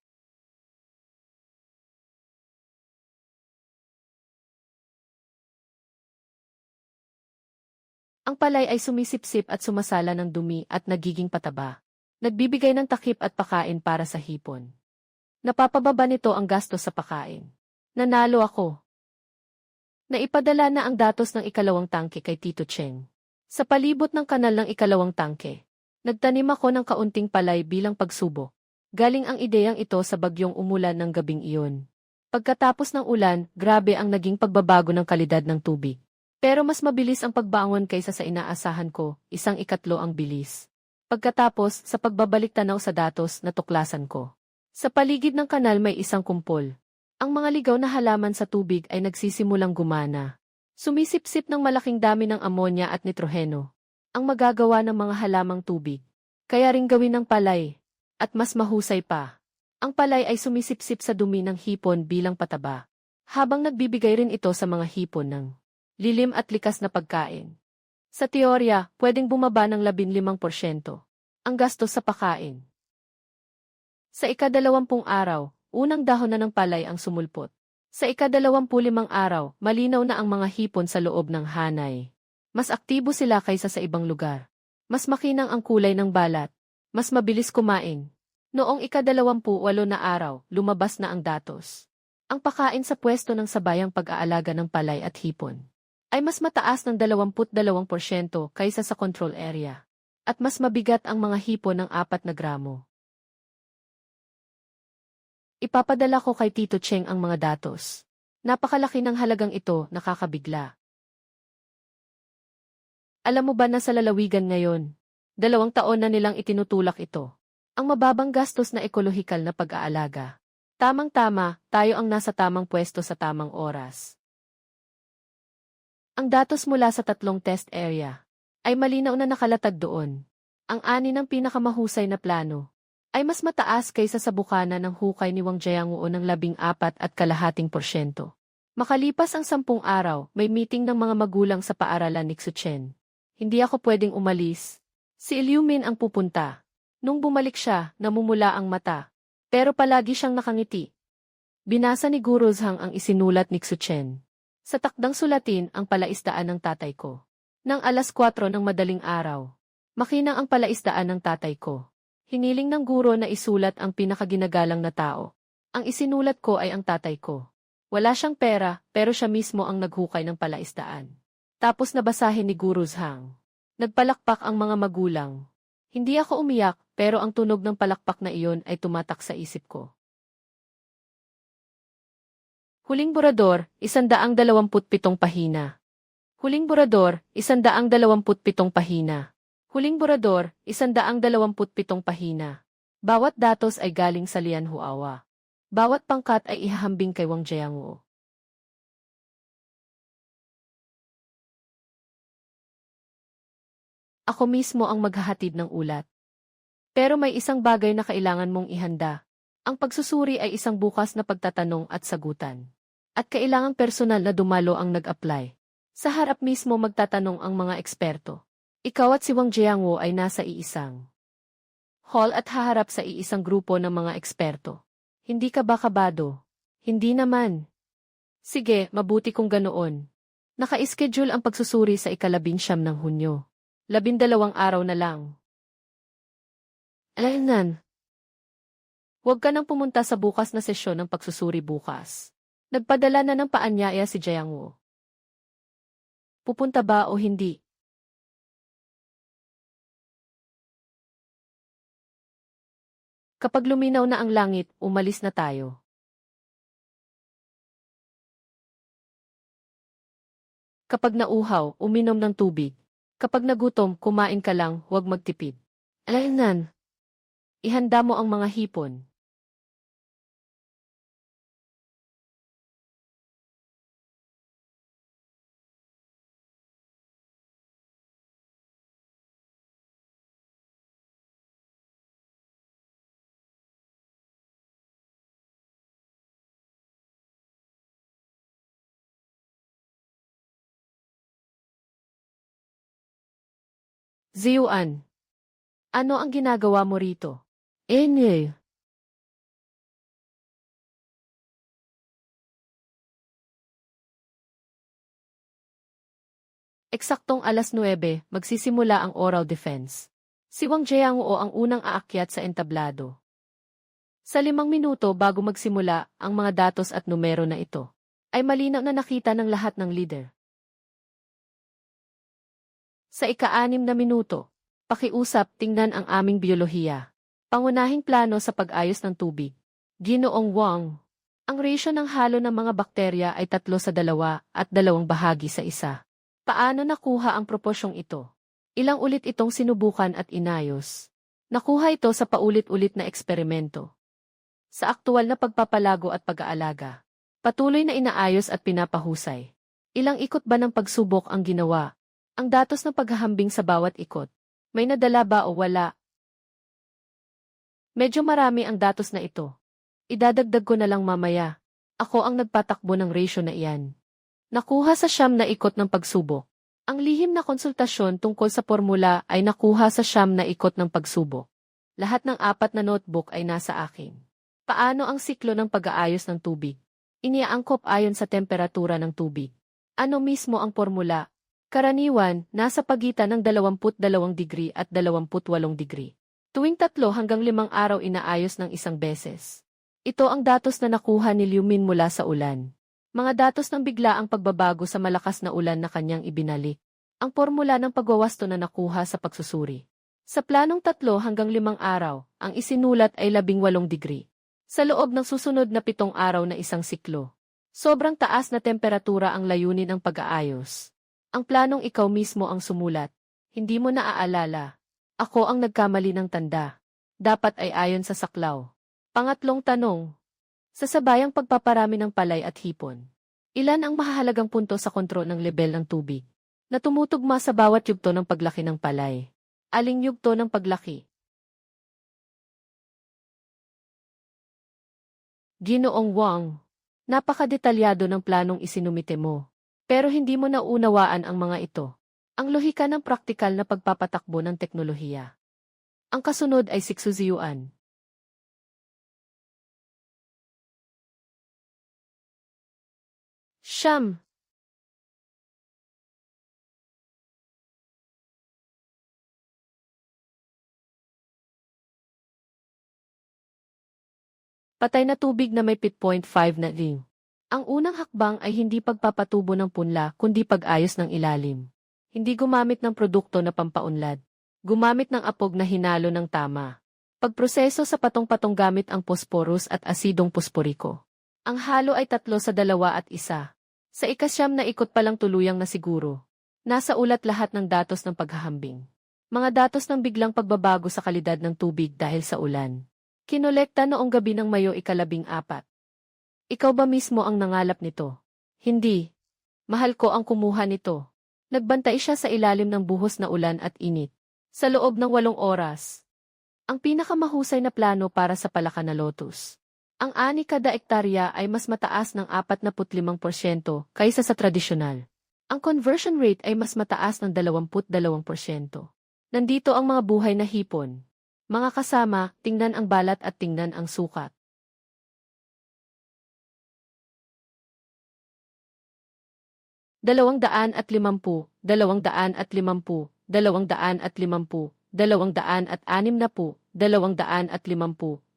Ang palay ay sumisipsip at sumasala ng dumi at nagiging pataba. Nagbibigay ng takip at pakain para sa hipon. Napapababa nito ang gastos sa pakain. Nanalo ako. Naipadala na ang datos ng ikalawang tangke kay Tito Cheng. Sa palibot ng kanal ng ikalawang tangke, nagtanim ako ng kaunting palay bilang pagsubok. Galing ang ideyang ito sa bagyong umulan ng gabing iyon. Pagkatapos ng ulan, grabe ang naging pagbabago ng kalidad ng tubig. Pero mas mabilis ang pagbangon kaysa sa inaasahan ko, 1/4 ang bilis. Pagkatapos, sa pagbabalik tanaw sa datos, natuklasan ko. Sa paligid ng kanal may isang kumpol. Ang mga ligaw na halaman sa tubig ay nagsisimulang gumana. Sumisipsip ng malaking dami ng amonya at nitroheno. Ang magagawa ng mga halamang tubig. Kaya ring gawin ng palay. At mas mahusay pa. Ang palay ay sumisipsip sa dumi ng hipon bilang pataba. Habang nagbibigay rin ito sa mga hipon ng lilim at likas na pagkain. Sa teorya, pwedeng bumaba ng 15% ang gastos sa pagkain. Sa ika-20 araw, unang dahon na ng palay ang sumulpot. Sa ika-25 araw, malinaw na ang mga hipon sa loob ng hanay. Mas aktibo sila kaysa sa ibang lugar. Mas makinang ang kulay ng balat. Mas mabilis kumain. Noong ika-28 na araw, lumabas na ang datos. Ang pakain sa pwesto ng sabayang pag-aalaga ng palay at hipon ay mas mataas ng 22% kaysa sa control area. At mas mabigat ang mga hipon ng 4 na gramo. Ipapadala ko kay Tito Cheng ang mga datos. Napakalaki ng halagang ito, nakakabigla. Alam mo ba na sa lalawigan ngayon? 2 taon na nilang itinutulak ito. Ang mababang gastos na ekolohikal na pag-aalaga. Tamang-tama, tayo ang nasa tamang pwesto sa tamang oras. Ang datos mula sa 3 test area ay malinaw na nakalatag doon. Ang 6 ng pinakamahusay na plano ay mas mataas kaysa sa bukana ng hukay ni Wang Jiangwu ng 14.5%. Makalipas ang 10 araw, may meeting ng mga magulang sa paaralan ni Xuchen. Hindi ako pwedeng umalis. Si Liu Min ang pupunta. Nung bumalik siya, namumula ang mata. Pero palagi siyang nakangiti. Binasa ni Guru Zhang ang isinulat ni Xuchen. Sa takdang sulatin ang palaisdaan ng tatay ko. Nang 4:00 ng madaling araw. Makinang ang palaisdaan ng tatay ko. Hiniling ng guro na isulat ang pinakaginagalang na tao. Ang isinulat ko ay ang tatay ko. Wala siyang pera, pero siya mismo ang naghukay ng palaisdaan. Tapos nabasahin ni Guru Zhang. Nagpalakpak ang mga magulang. Hindi ako umiyak, pero ang tunog ng palakpak na iyon ay tumatak sa isip ko. Huling Borador, 127 pahina. Huling Borador, 127 pahina. Huling Borador, 127 pahina. Bawat datos ay galing sa Lian Huawa. Bawat pangkat ay ihahambing kay Wang Jiangwu. Ako mismo ang maghahatid ng ulat. Pero may isang bagay na kailangan mong ihanda. Ang pagsusuri ay isang bukas na pagtatanong at sagutan. At kailangang personal na dumalo ang nag-apply. Sa harap mismo magtatanong ang mga eksperto. Ikaw at si Wang Jiangwu ay nasa iisang hall at haharap sa iisang grupo ng mga eksperto. Hindi ka ba kabado? Hindi naman. Sige, mabuti kung ganoon. Naka-schedule ang pagsusuri sa ika-19 ng Hunyo. 12 araw na lang. Alaynan. Huwag ka nang pumunta sa bukas na sesyon ng pagsusuri bukas. Nagpadala na ng paanyaya si Jiang. Pupunta ba o hindi? Kapag luminaw na ang langit, umalis na tayo. Kapag nauhaw, uminom ng tubig. Kapag nagutom, kumain ka lang, huwag magtipid. Alaynan. Ihanda mo ang mga hipon. Ziyuan. Ano ang ginagawa mo rito? Enye. Eksaktong alas 9, magsisimula ang oral defense. Si Wang Jiangwo ang unang aakyat sa entablado. Sa 5 minuto bago magsimula, ang mga datos at numero na ito ay malinaw na nakita ng lahat ng leader. Sa ika-6 na minuto, pakiusap, tingnan ang aming biolohiya. Pangunahing plano sa pag-ayos ng tubig. Ginoong Wang. Ang ratio ng halo ng mga bakterya ay 3:2 at 2 bahagi sa 1. Paano nakuha ang proporsyong ito? Ilang ulit itong sinubukan at inayos. Nakuha ito sa paulit-ulit na eksperimento. Sa aktual na pagpapalago at pag-aalaga, patuloy na inaayos at pinapahusay. Ilang ikot ba ng pagsubok ang ginawa? Ang datos ng paghahambing sa bawat ikot. May nadala ba o wala? Medyo marami ang datos na ito. Idadagdag ko na lang mamaya. Ako ang nagpatakbo ng ratio na iyan. Nakuha sa 9 na ikot ng pagsubok. Ang lihim na konsultasyon tungkol sa formula ay nakuha sa 9 na ikot ng pagsubok. Lahat ng 4 na notebook ay nasa akin. Paano ang siklo ng pag-aayos ng tubig? Iniaangkop ayon sa temperatura ng tubig. Ano mismo ang formula? Karaniwan, nasa pagitan ng 22 degree at 28 degree. Tuwing 3 hanggang 5 araw inaayos ng isang beses. Ito ang datos na nakuha ni Liu Min mula sa ulan. Mga datos ng biglaang pagbabago sa malakas na ulan na kanyang ibinalik. Ang formula ng pagwawasto na nakuha sa pagsusuri. Sa planong 3 hanggang 5 araw, ang isinulat ay 18 degree. Sa loob ng susunod na 7 araw na isang siklo. Sobrang taas na temperatura ang layunin ng pag-aayos. Ang planong ikaw mismo ang sumulat. Hindi mo naaalala. Ako ang nagkamali ng tanda. Dapat ay ayon sa saklaw. Pangatlong tanong. Sa sabayang pagpaparami ng palay at hipon, ilan ang mahahalagang punto sa kontrol ng lebel ng tubig na tumutugma sa bawat yugto ng paglaki ng palay? Aling yugto ng paglaki? Ginoong Wang, napakadetalyado ng planong isinumite mo. Pero hindi mo naunawaan ang mga ito. Ang lohika ng praktikal na pagpapatakbo ng teknolohiya. Ang kasunod ay siksuziyuan. Siyam. Patay na tubig na may 0.5 na ring. Ang unang hakbang ay hindi pagpapatubo ng punla kundi pag-ayos ng ilalim. Hindi gumamit ng produkto na pampaunlad. Gumamit ng apog na hinalo ng tama. Pagproseso sa patong-patong gamit ang posporus at asidong posporiko. Ang halo ay 3:2 at 1. Sa ika-9 na ikot pa lang tuluyang na siguro. Nasa ulat lahat ng datos ng paghahambing. Mga datos ng biglang pagbabago sa kalidad ng tubig dahil sa ulan. Kinolekta noong gabi ng Mayo 14. Ikaw ba mismo ang nangalap nito? Hindi. Mahal ko ang kumuha nito. Nagbantay siya sa ilalim ng buhos na ulan at init. Sa loob ng 8 oras. Ang pinakamahusay na plano para sa palaka na lotus. Ang ani kada ektarya ay mas mataas ng 45% kaysa sa tradisyonal. Ang conversion rate ay mas mataas ng 22%. Nandito ang mga buhay na hipon. Mga kasama, tingnan ang balat at tingnan ang sukat. 250, 250, 250, 260, 250,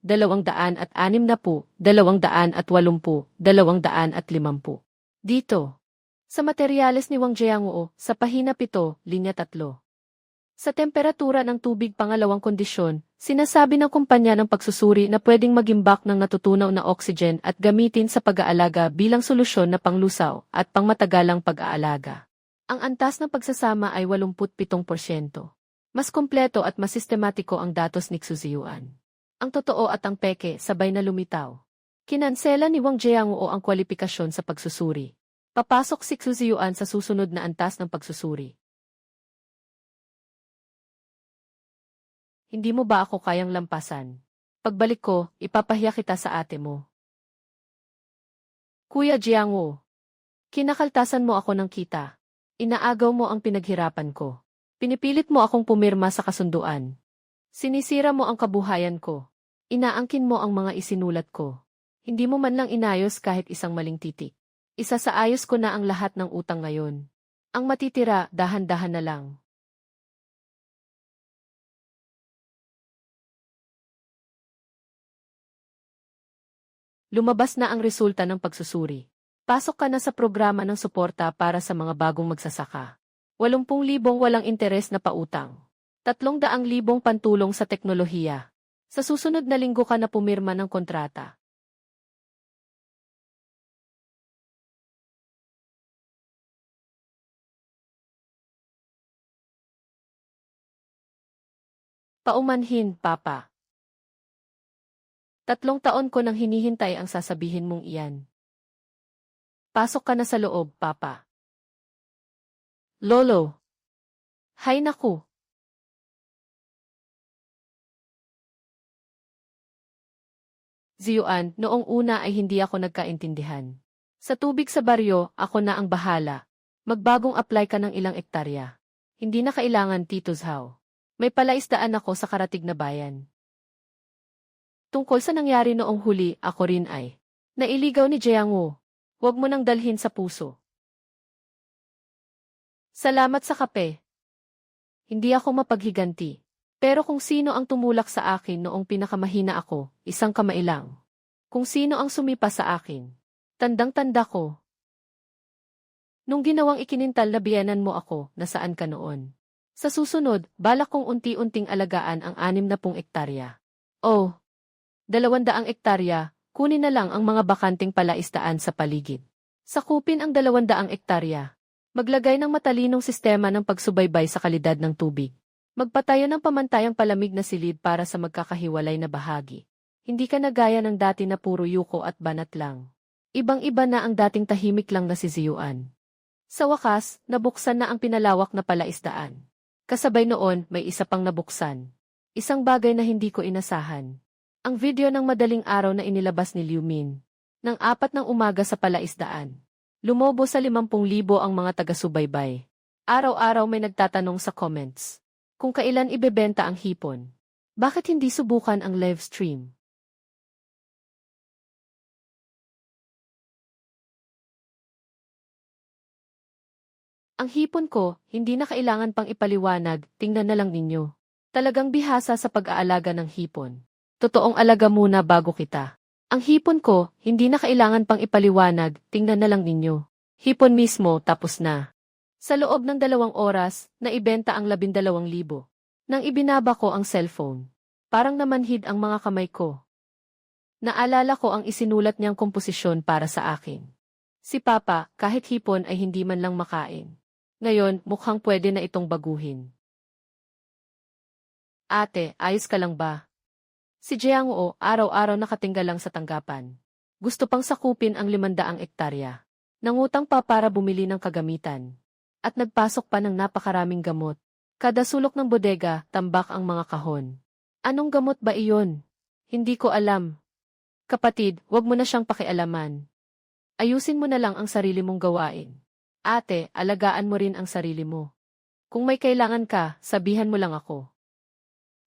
260, 280, 250. Dito. Sa materyales ni Wang Jianguo, sa pahina 7, linya 3. Sa temperatura ng tubig pangalawang kondisyon, sinasabi ng kumpanya ng pagsusuri na pwedeng magimbak ng natutunaw na oxygen at gamitin sa pag-aalaga bilang solusyon na panglusaw at pangmatagalang pag-aalaga. Ang antas ng pagsasama ay 87%. Mas kompleto at mas sistematiko ang datos ni Xuziyuan. Ang totoo at ang peke sabay na lumitaw. Kinansela ni Wang Jianguo ang kwalifikasyon sa pagsusuri. Papasok si Xuziyuan sa susunod na antas ng pagsusuri. Hindi mo ba ako kayang lampasan? Pagbalik ko, ipapahiya kita sa ate mo. Kuya Jianguo, kinakaltasan mo ako ng kita. Inaagaw mo ang pinaghirapan ko. Pinipilit mo akong pumirma sa kasunduan. Sinisira mo ang kabuhayan ko. Inaangkin mo ang mga isinulat ko. Hindi mo man lang inayos kahit isang maling titik. Isa sa ayos ko na ang lahat ng utang ngayon. Ang matitira, dahan-dahan na lang. Lumabas na ang resulta ng pagsusuri. Pasok ka na sa programa ng suporta para sa mga bagong magsasaka. 80,000 walang interes na pautang. 300,000 pantulong sa teknolohiya. Sa susunod na linggo ka na pumirma ng kontrata. Paumanhin, Papa. 3 taon ko nang hinihintay ang sasabihin mong iyan. Pasok ka na sa loob, Papa. Lolo. Hay naku. Ziyuan, noong una ay hindi ako nagkaintindihan. Sa tubig sa baryo, ako na ang bahala. Magbagong apply ka ng ilang ektarya. Hindi na kailangan Tito Zhao. May palaisdaan ako sa karatig na bayan. Tungkol sa nangyari noong huli, ako rin ay nailigaw ni Jianguo. Huwag mo nang dalhin sa puso. Salamat sa kape. Hindi ako mapaghiganti. Pero kung sino ang tumulak sa akin noong pinakamahina ako, isang kamay lang. Kung sino ang sumipa sa akin, tandang-tanda ko. Nung ginawang ikinintal na biyenan mo ako, nasaan ka noon? Sa susunod, balak kong unti-unting alagaan ang 60 ektarya. Oh, 200 ektarya, kunin na lang ang mga bakanting palaisdaan sa paligid. Sakupin ang 200 ektarya. Maglagay ng matalinong sistema ng pagsubaybay sa kalidad ng tubig. Magpatayo ng pamantayang palamig na silid para sa magkakahiwalay na bahagi. Hindi ka na gaya ng dati na puro yuko at banat lang. Ibang-iba na ang dating tahimik lang na si Ziyuan. Sa wakas, nabuksan na ang pinalawak na palaisdaan. Kasabay noon, may isa pang nabuksan. Isang bagay na hindi ko inasahan. Ang video ng madaling araw na inilabas ni Liu Min. Nang 4 ng umaga sa palaisdaan. Lumobo sa 50,000 ang mga taga-subaybay. Araw-araw may nagtatanong sa comments. Kung kailan ibebenta ang hipon. Bakit hindi subukan ang live stream? Ang hipon ko, hindi na kailangan pang ipaliwanag, tingnan na lang ninyo. Talagang bihasa sa pag-aalaga ng hipon. Totoong alaga muna bago kita. Ang hipon ko, hindi na kailangan pang ipaliwanag, tingnan na lang ninyo. Hipon mismo, tapos na. Sa loob ng 2 oras, naibenta ang 12,000. Nang ibinaba ko ang cellphone. Parang namanhid ang mga kamay ko. Naalala ko ang isinulat niyang komposisyon para sa akin. Si Papa, kahit hipon ay hindi man lang makain. Ngayon, mukhang pwede na itong baguhin. Ate, ayos ka lang ba? Si Jianguo, araw-araw nakatinggal lang sa tanggapan. Gusto pang sakupin ang 500 ektarya. Nangutang pa para bumili ng kagamitan. At nagpasok pa ng napakaraming gamot. Kada sulok ng bodega, tambak ang mga kahon. Anong gamot ba iyon? Hindi ko alam. Kapatid, wag mo na siyang pakialaman. Ayusin mo na lang ang sarili mong gawain. Ate, alagaan mo rin ang sarili mo. Kung may kailangan ka, sabihan mo lang ako.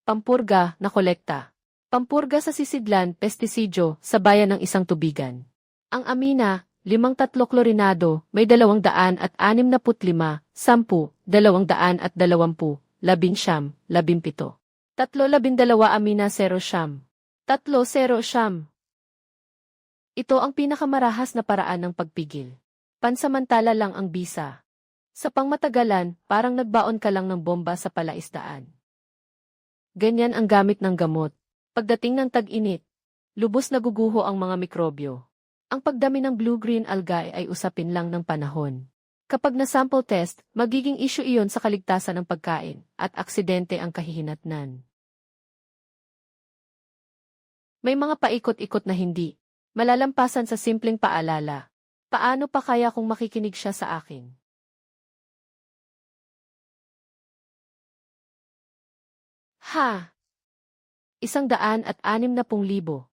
Pampurga na kolekta. Pampurga sa sisidlan, pestisidyo, sa bayan ng isang tubigan. Ang Amina, 5 klorinado, may 265, 10, 220, 11, 17. 3 amina 0 siyam. 3 siyam. Ito ang pinakamarahas na paraan ng pagpigil. Pansamantala lang ang bisa. Sa pangmatagalan, parang nagbaon ka lang ng bomba sa palaisdaan. Ganyan ang gamit ng gamot. Pagdating ng tag-init, lubos naguguho ang mga mikrobyo. Ang pagdami ng blue-green algae ay usapin lang ng panahon. Kapag na-sample test, magiging issue iyon sa kaligtasan ng pagkain at aksidente ang kahihinatnan. May mga paikot-ikot na hindi malalampasan sa simpleng paalala. Paano pa kaya kung makikinig siya sa akin? Ha! 160,000. 160,200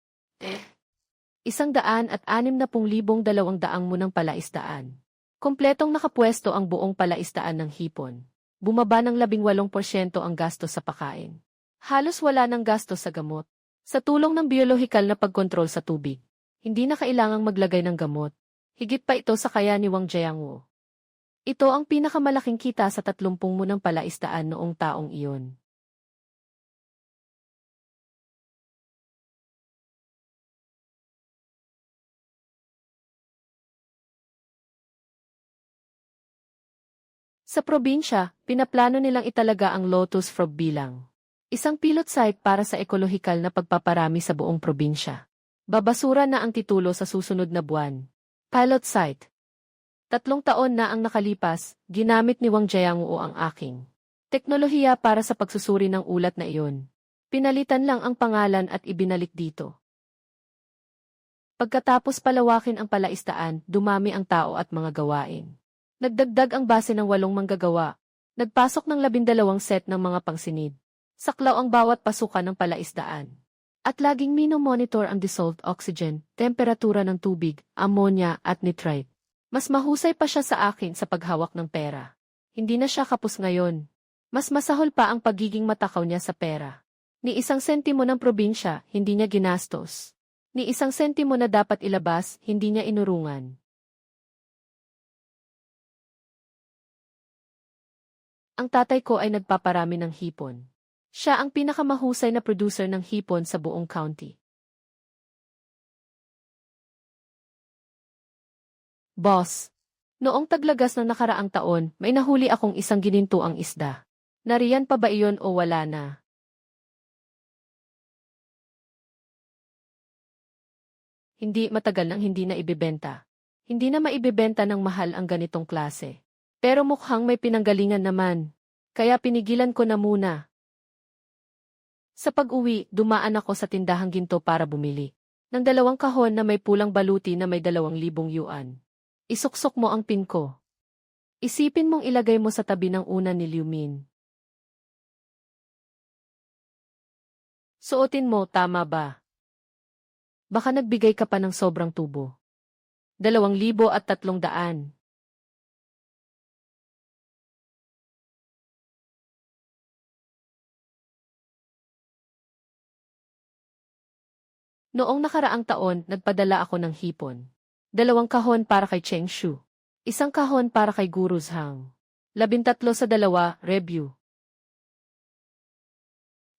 munang palaisdaan. Kompletong nakapwesto ang buong palaisdaan ng hipon. Bumaba ng 18% ang gastos sa pagkain. Halos wala ng gastos sa gamot. Sa tulong ng biolohikal na pagkontrol sa tubig, hindi na kailangang maglagay ng gamot. Higit pa ito sa kaya ni Wang Jiangwu. Ito ang pinakamalaking kita sa 30 munang palaisdaan noong taong iyon. Sa probinsya, pinaplano nilang italaga ang Lotus Frog bilang isang pilot site para sa ekolohikal na pagpaparami sa buong probinsya. Babasura na ang titulo sa susunod na buwan. Pilot site. 3 taon na ang nakalipas, ginamit ni Wang Jiangwu ang aking teknolohiya para sa pagsusuri ng ulat na iyon. Pinalitan lang ang pangalan at ibinalik dito. Pagkatapos palawakin ang palaisdaan, dumami ang tao at mga gawain. Nagdagdag ang base ng 8 manggagawa. Nagpasok ng 12 set ng mga pangsinid. Saklaw ang bawat pasukan ng palaisdaan. At laging mino-monitor ang dissolved oxygen, temperatura ng tubig, ammonia at nitrite. Mas mahusay pa siya sa akin sa paghawak ng pera. Hindi na siya kapos ngayon. Mas masahol pa ang pagiging matakaw niya sa pera. Ni 1 sentimo ng probinsya, hindi niya ginastos. Ni 1 sentimo na dapat ilabas, hindi niya inurungan. Ang tatay ko ay nagpaparami ng hipon. Siya ang pinakamahusay na producer ng hipon sa buong county. Boss, noong taglagas ng nakaraang taon, may nahuli akong isang ginintuang isda. Nariyan pa ba iyon o wala na? Hindi, matagal nang hindi na ibebenta. Hindi na maibebenta ng mahal ang ganitong klase. Pero mukhang may pinanggalingan naman. Kaya pinigilan ko na muna. Sa pag-uwi, dumaan ako sa tindahang ginto para bumili ng 2 kahon na may pulang baluti na may 2,000 yuan. Isuksok mo ang pin ko. Isipin mong ilagay mo sa tabi ng una ni Liu Min. Suotin mo, tama ba? Baka nagbigay ka pa ng sobrang tubo. 2,300. Noong nakaraang taon, nagpadala ako ng hipon. 2 kahon para kay Cheng Shu. 1 kahon para kay Guru Zhang. 13 sa 2, review.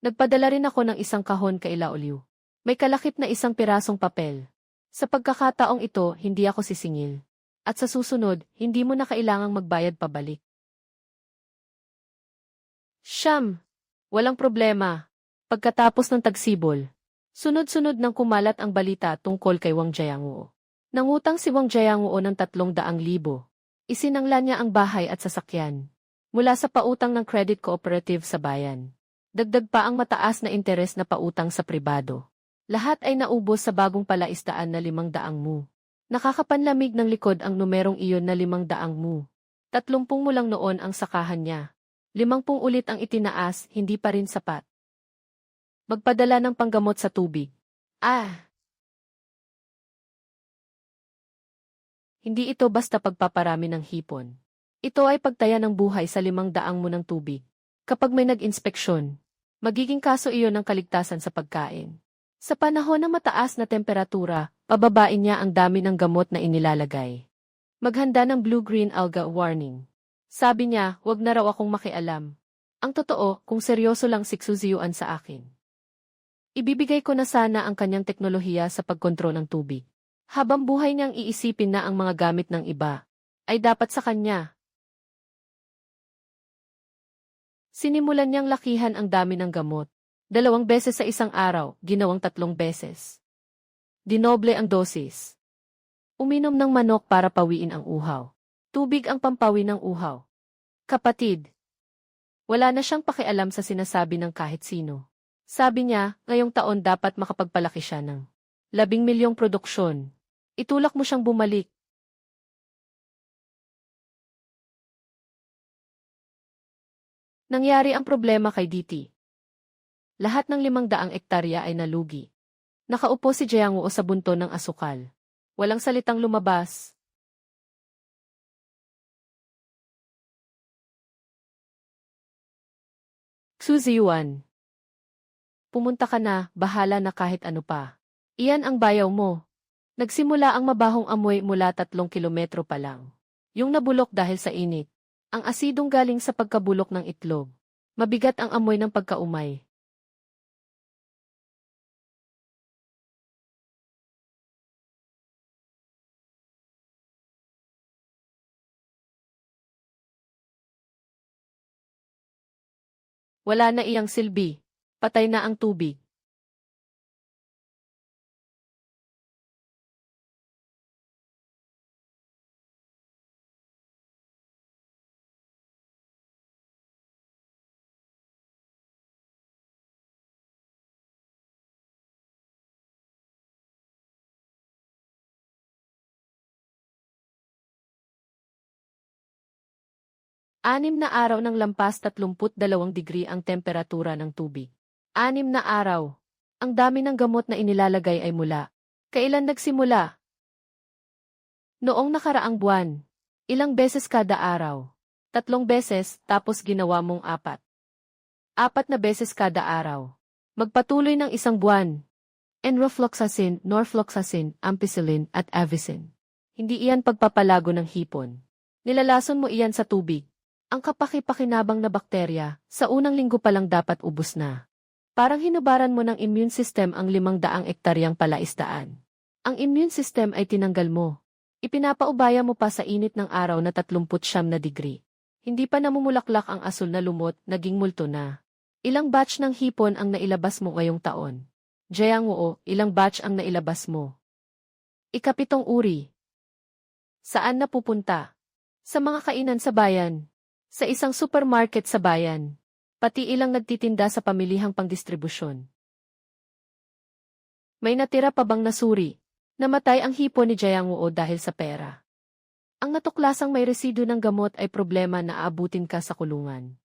Nagpadala rin ako ng 1 kahon kay Lao Liu. May kalakip na 1 pirasong papel. Sa pagkakataong ito, hindi ako sisingil. At sa susunod, hindi mo na kailangang magbayad pabalik. Siyam. Walang problema. Pagkatapos ng tagsibol, sunod-sunod nang kumalat ang balita tungkol kay Wang Jiangwu. Nangutang si Wang Jiangwu ng 300,000. Isinangla niya ang bahay at sasakyan. Mula sa pautang ng credit cooperative sa bayan. Dagdag pa ang mataas na interes na pautang sa pribado. Lahat ay naubos sa bagong palaisdaan na 500 mu. Nakakapanlamig ng likod ang numerong iyon na 500 mu. 30 mo lang noon ang sakahan niya. 50 ulit ang itinaas, hindi pa rin sapat. Magpadala ng panggamot sa tubig. Hindi ito basta pagpaparami ng hipon. Ito ay pagtaya ng buhay sa 500 mo ng tubig. Kapag may nag-inspeksyon, magiging kaso iyon ng kaligtasan sa pagkain. Sa panahon ng mataas na temperatura, pababain niya ang dami ng gamot na inilalagay. Maghanda ng blue-green alga warning. Sabi niya, wag na raw akong makialam. Ang totoo, kung seryoso lang si Xuziyuan sa akin. Ibibigay ko na sana ang kanyang teknolohiya sa pagkontrol ng tubig. Habang buhay niyang iisipin na ang mga gamit ng iba, ay dapat sa kanya. Sinimulan niyang lakihan ang dami ng gamot. 2 beses sa isang araw, ginawang 3 beses. Dinoble ang dosis. Uminom ng manok para pawiin ang uhaw. Tubig ang pampawi ng uhaw. Kapatid. Wala na siyang pakialam sa sinasabi ng kahit sino. Sabi niya, ngayong taon dapat makapagpalaki siya ng 10 milyong produksyon. Itulak mo siyang bumalik. Nangyari ang problema kay DT. Lahat ng 500 ektarya ay nalugi. Nakaupo si Jiang Wu sa bunto ng asukal. Walang salitang lumabas. Xuziyuan. Pumunta ka na, bahala na kahit ano pa. Iyan ang bayaw mo. Nagsimula ang mabahong amoy mula 3 kilometro pa lang. Yung nabulok dahil sa init. Ang asidong galing sa pagkabulok ng itlog. Mabigat ang amoy ng pagkaumay. Wala na iyang silbi. Patay na ang tubig. Anim na araw ng lampas 32 degree ang temperatura ng tubig. 6 na araw. Ang dami ng gamot na inilalagay ay mula. Kailan nagsimula? Noong nakaraang buwan. Ilang beses kada araw? 3 beses, tapos ginawa mong 4. 4 na beses kada araw. Magpatuloy ng 1 buwan. Enrofloxacin, norfloxacin, ampicillin, at avicin. Hindi iyan pagpapalago ng hipon. Nilalason mo iyan sa tubig. Ang kapaki-pakinabang na bakterya, sa unang linggo pa lang dapat ubos na. Parang hinubaran mo ng immune system ang 500 ektaryang palaisdaan. Ang immune system ay tinanggal mo. Ipinapaubaya mo pa sa init ng araw na 39 na degree. Hindi pa namumulaklak ang asul na lumot, naging multo na. Ilang batch ng hipon ang nailabas mo ngayong taon? Jiang Wu, ilang batch ang nailabas mo? 7 uri. Saan na pupunta? Sa mga kainan sa bayan. Sa isang supermarket sa bayan. Pati ilang nagtitinda sa pamilihang pangdistribusyon. May natira pa bang nasuri? Namatay ang hipon ni Jiang Wu dahil sa pera. Ang natuklasang may residu ng gamot ay problema na aabutin ka sa kulungan.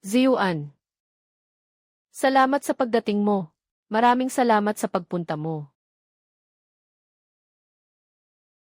Ziyuan. Salamat sa pagdating mo. Maraming salamat sa pagpunta mo.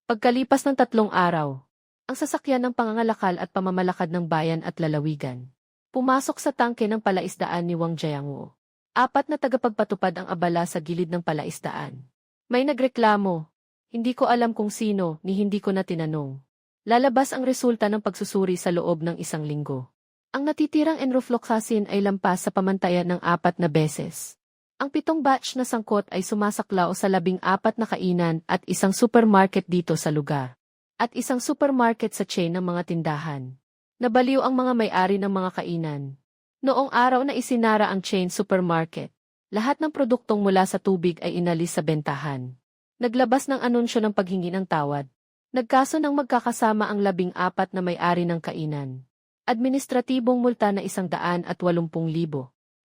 Pagkalipas ng 3 araw, ang sasakyan ng pangangalakal at pamamalakad ng bayan at lalawigan. Pumasok sa tangke ng palaisdaan ni Wang Jiangwu. 4 na tagapagpatupad ang abala sa gilid ng palaisdaan. May nagreklamo. Hindi ko alam kung sino, ni hindi ko na tinanong. Lalabas ang resulta ng pagsusuri sa loob ng 1 linggo. Ang natitirang enrofloxacin ay lampas sa pamantayan ng 4 na beses. Ang 7 batch na sangkot ay sumasaklaw sa 14 na kainan at 1 supermarket dito sa lugar. At 1 supermarket sa chain ng mga tindahan. Nabaliw ang mga may-ari ng mga kainan. Noong araw na isinara ang chain supermarket, lahat ng produktong mula sa tubig ay inalis sa bentahan. Naglabas ng anunsyo ng paghingi ng tawad. Nagkaso ng magkakasama ang 14 na may-ari ng kainan. Administratibong multa na 180,000.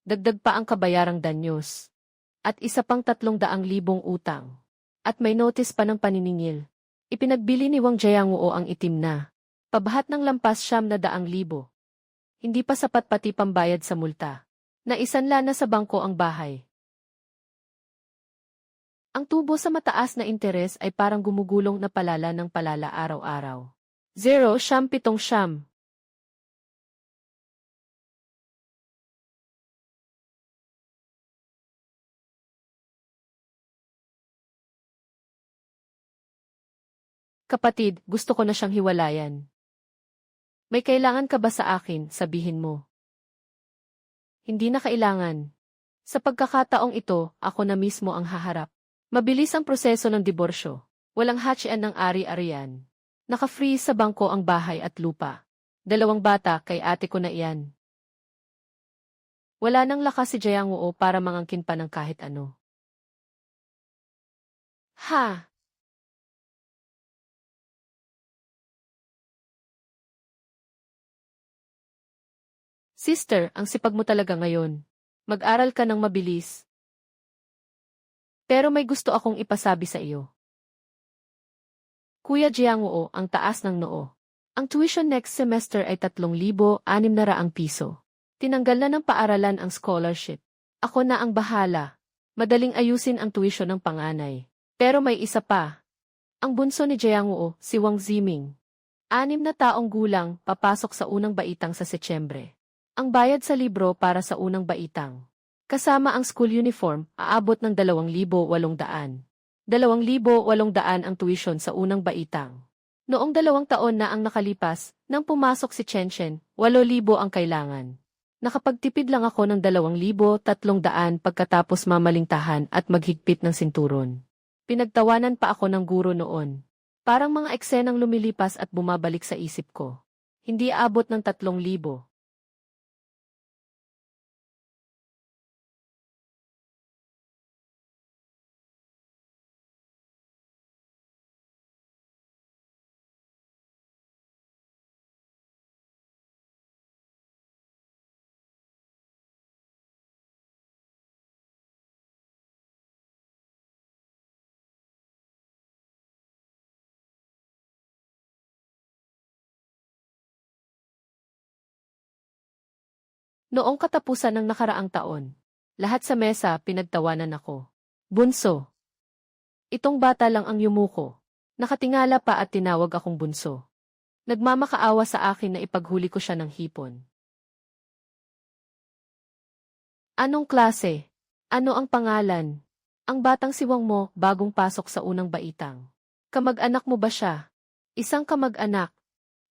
Dagdag pa ang kabayarang danyos. At isa pang 300,000 utang. At may notice pa ng paniningil. Ipinagbili ni Wang Jiangwu ang itim na. Pabahat ng lampas 900,000. Hindi pa sapat pati pambayad sa multa. Naisanla na sa bangko ang bahay. Ang tubo sa mataas na interes ay parang gumugulong na palala ng palala araw-araw. 0,7 Kapatid, gusto ko na siyang hiwalayan. May kailangan ka ba sa akin, sabihin mo. Hindi na kailangan. Sa pagkakataong ito, ako na mismo ang haharap. Mabilis ang proseso ng diborsyo. Walang hatsyan ng ari-arian. Naka-freeze sa bangko ang bahay at lupa. 2 bata kay ate ko na iyan. Wala nang lakas si Jayanguo para mangangkin pa ng kahit ano. Ha! Sister, ang sipag mo talaga ngayon. Mag-aral ka ng mabilis. Pero may gusto akong ipasabi sa iyo. Kuya Jianguo, ang taas ng noo. Ang tuition next semester ay 3,600 piso. Tinanggal na ng paaralan ang scholarship. Ako na ang bahala. Madaling ayusin ang tuition ng panganay. Pero may isa pa. Ang bunso ni Jianguo, si Wang Ziming. 6 na taong gulang, papasok sa unang baitang sa Setyembre. Ang bayad sa libro para sa unang baitang. Kasama ang school uniform, aabot ng 2,800. 2,800 ang tuition sa unang baitang. Noong 2 taon na ang nakalipas, nang pumasok si Chen, 8,000 ang kailangan. Nakapagtipid lang ako ng 2,300 pagkatapos mamalingtahan at maghigpit ng sinturon. Pinagtawanan pa ako ng guro noon. Parang mga eksenang lumilipas at bumabalik sa isip ko. Hindi aabot ng 3,000. Noong katapusan ng nakaraang taon, lahat sa mesa pinagtawanan ako. Bunso. Itong bata lang ang yumuko. Nakatingala pa at tinawag akong bunso. Nagmamakaawa sa akin na ipaghuli ko siya ng hipon. Anong klase? Ano ang pangalan? Ang batang siwang mo, bagong pasok sa unang baitang. Kamag-anak mo ba siya? Isang kamag-anak.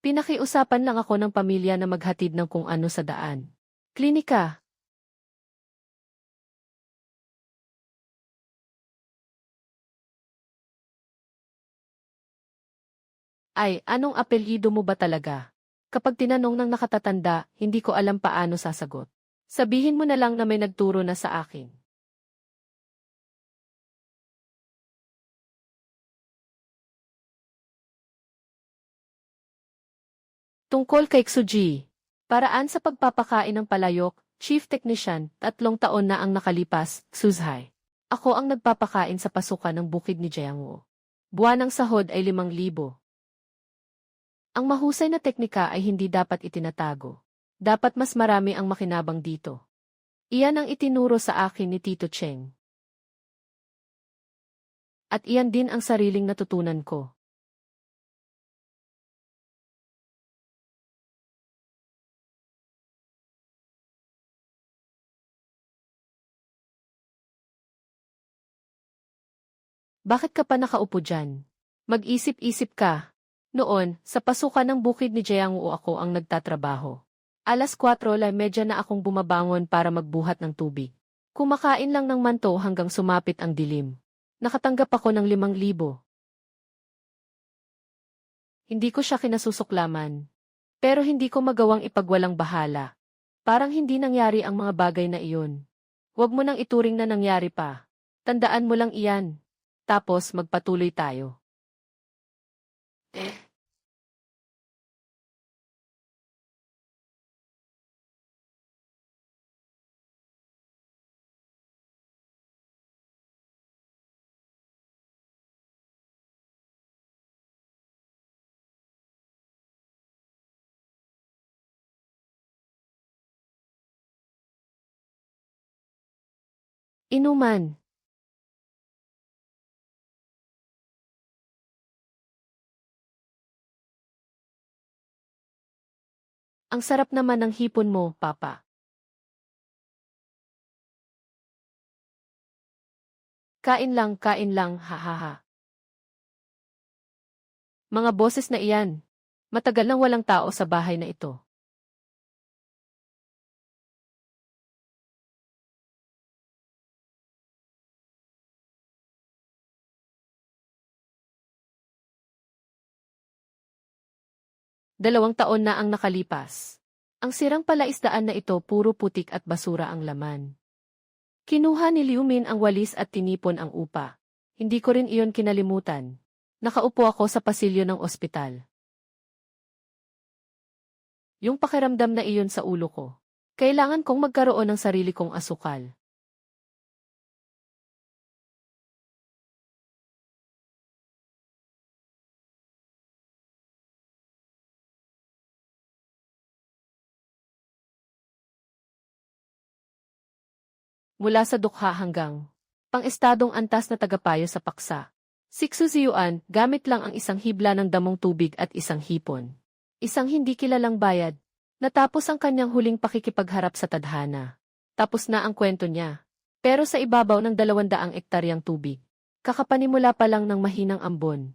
Pinakiusapan lang ako ng pamilya na maghatid ng kung ano sa daan. Klinika. Ay, anong apelyido mo ba talaga? Kapag tinanong ng nakatatanda, hindi ko alam paano sasagot. Sabihin mo na lang na may nagturo na sa akin. Tungkol kay Tsuji. Paraan sa pagpapakain ng palayok, Chief Technician, 3 taon na ang nakalipas, Suzhai. Ako ang nagpapakain sa pasukan ng bukid ni Jianguo. Buwan ng sahod ay 5,000. Ang mahusay na teknika ay hindi dapat itinatago. Dapat mas marami ang makinabang dito. Iyan ang itinuro sa akin ni Tito Cheng. At iyan din ang sariling natutunan ko. Bakit ka pa nakaupo dyan? Mag-isip-isip ka. Noon, sa pasukan ng bukid ni Jianguo ako ang nagtatrabaho. 4:30 na akong bumabangon para magbuhat ng tubig. Kumakain lang ng manto hanggang sumapit ang dilim. Nakatanggap ako ng 5,000. Hindi ko siya kinasusuklaman. Pero hindi ko magawang ipagwalang bahala. Parang hindi nangyari ang mga bagay na iyon. Huwag mo nang ituring na nangyari pa. Tandaan mo lang iyan. Tapos magpatuloy tayo. Inuman. Ang sarap naman ng hipon mo, Papa. Kain lang, ha ha ha. Mga boses na iyan. Matagal nang walang tao sa bahay na ito. Dalawang taon na ang nakalipas. Ang sirang palaisdaan na ito puro putik at basura ang laman. Kinuha ni Liu Min ang walis at tinipon ang upa. Hindi ko rin iyon kinalimutan. Nakaupo ako sa pasilyo ng ospital. Yung pakiramdam na iyon sa ulo ko. Kailangan kong magkaroon ng sarili kong asukal. Mula sa dukha hanggang pang-estadong antas na tagapayo sa paksa. Si Xu Ziyuan, gamit lang ang isang hibla ng damong tubig at isang hipon. Isang hindi kilalang bayad. Natapos ang kanyang huling pakikipagharap sa tadhana. Tapos na ang kwento niya. Pero sa ibabaw ng 200 ektaryang tubig. Kakapanimula pa lang ng mahinang ambon.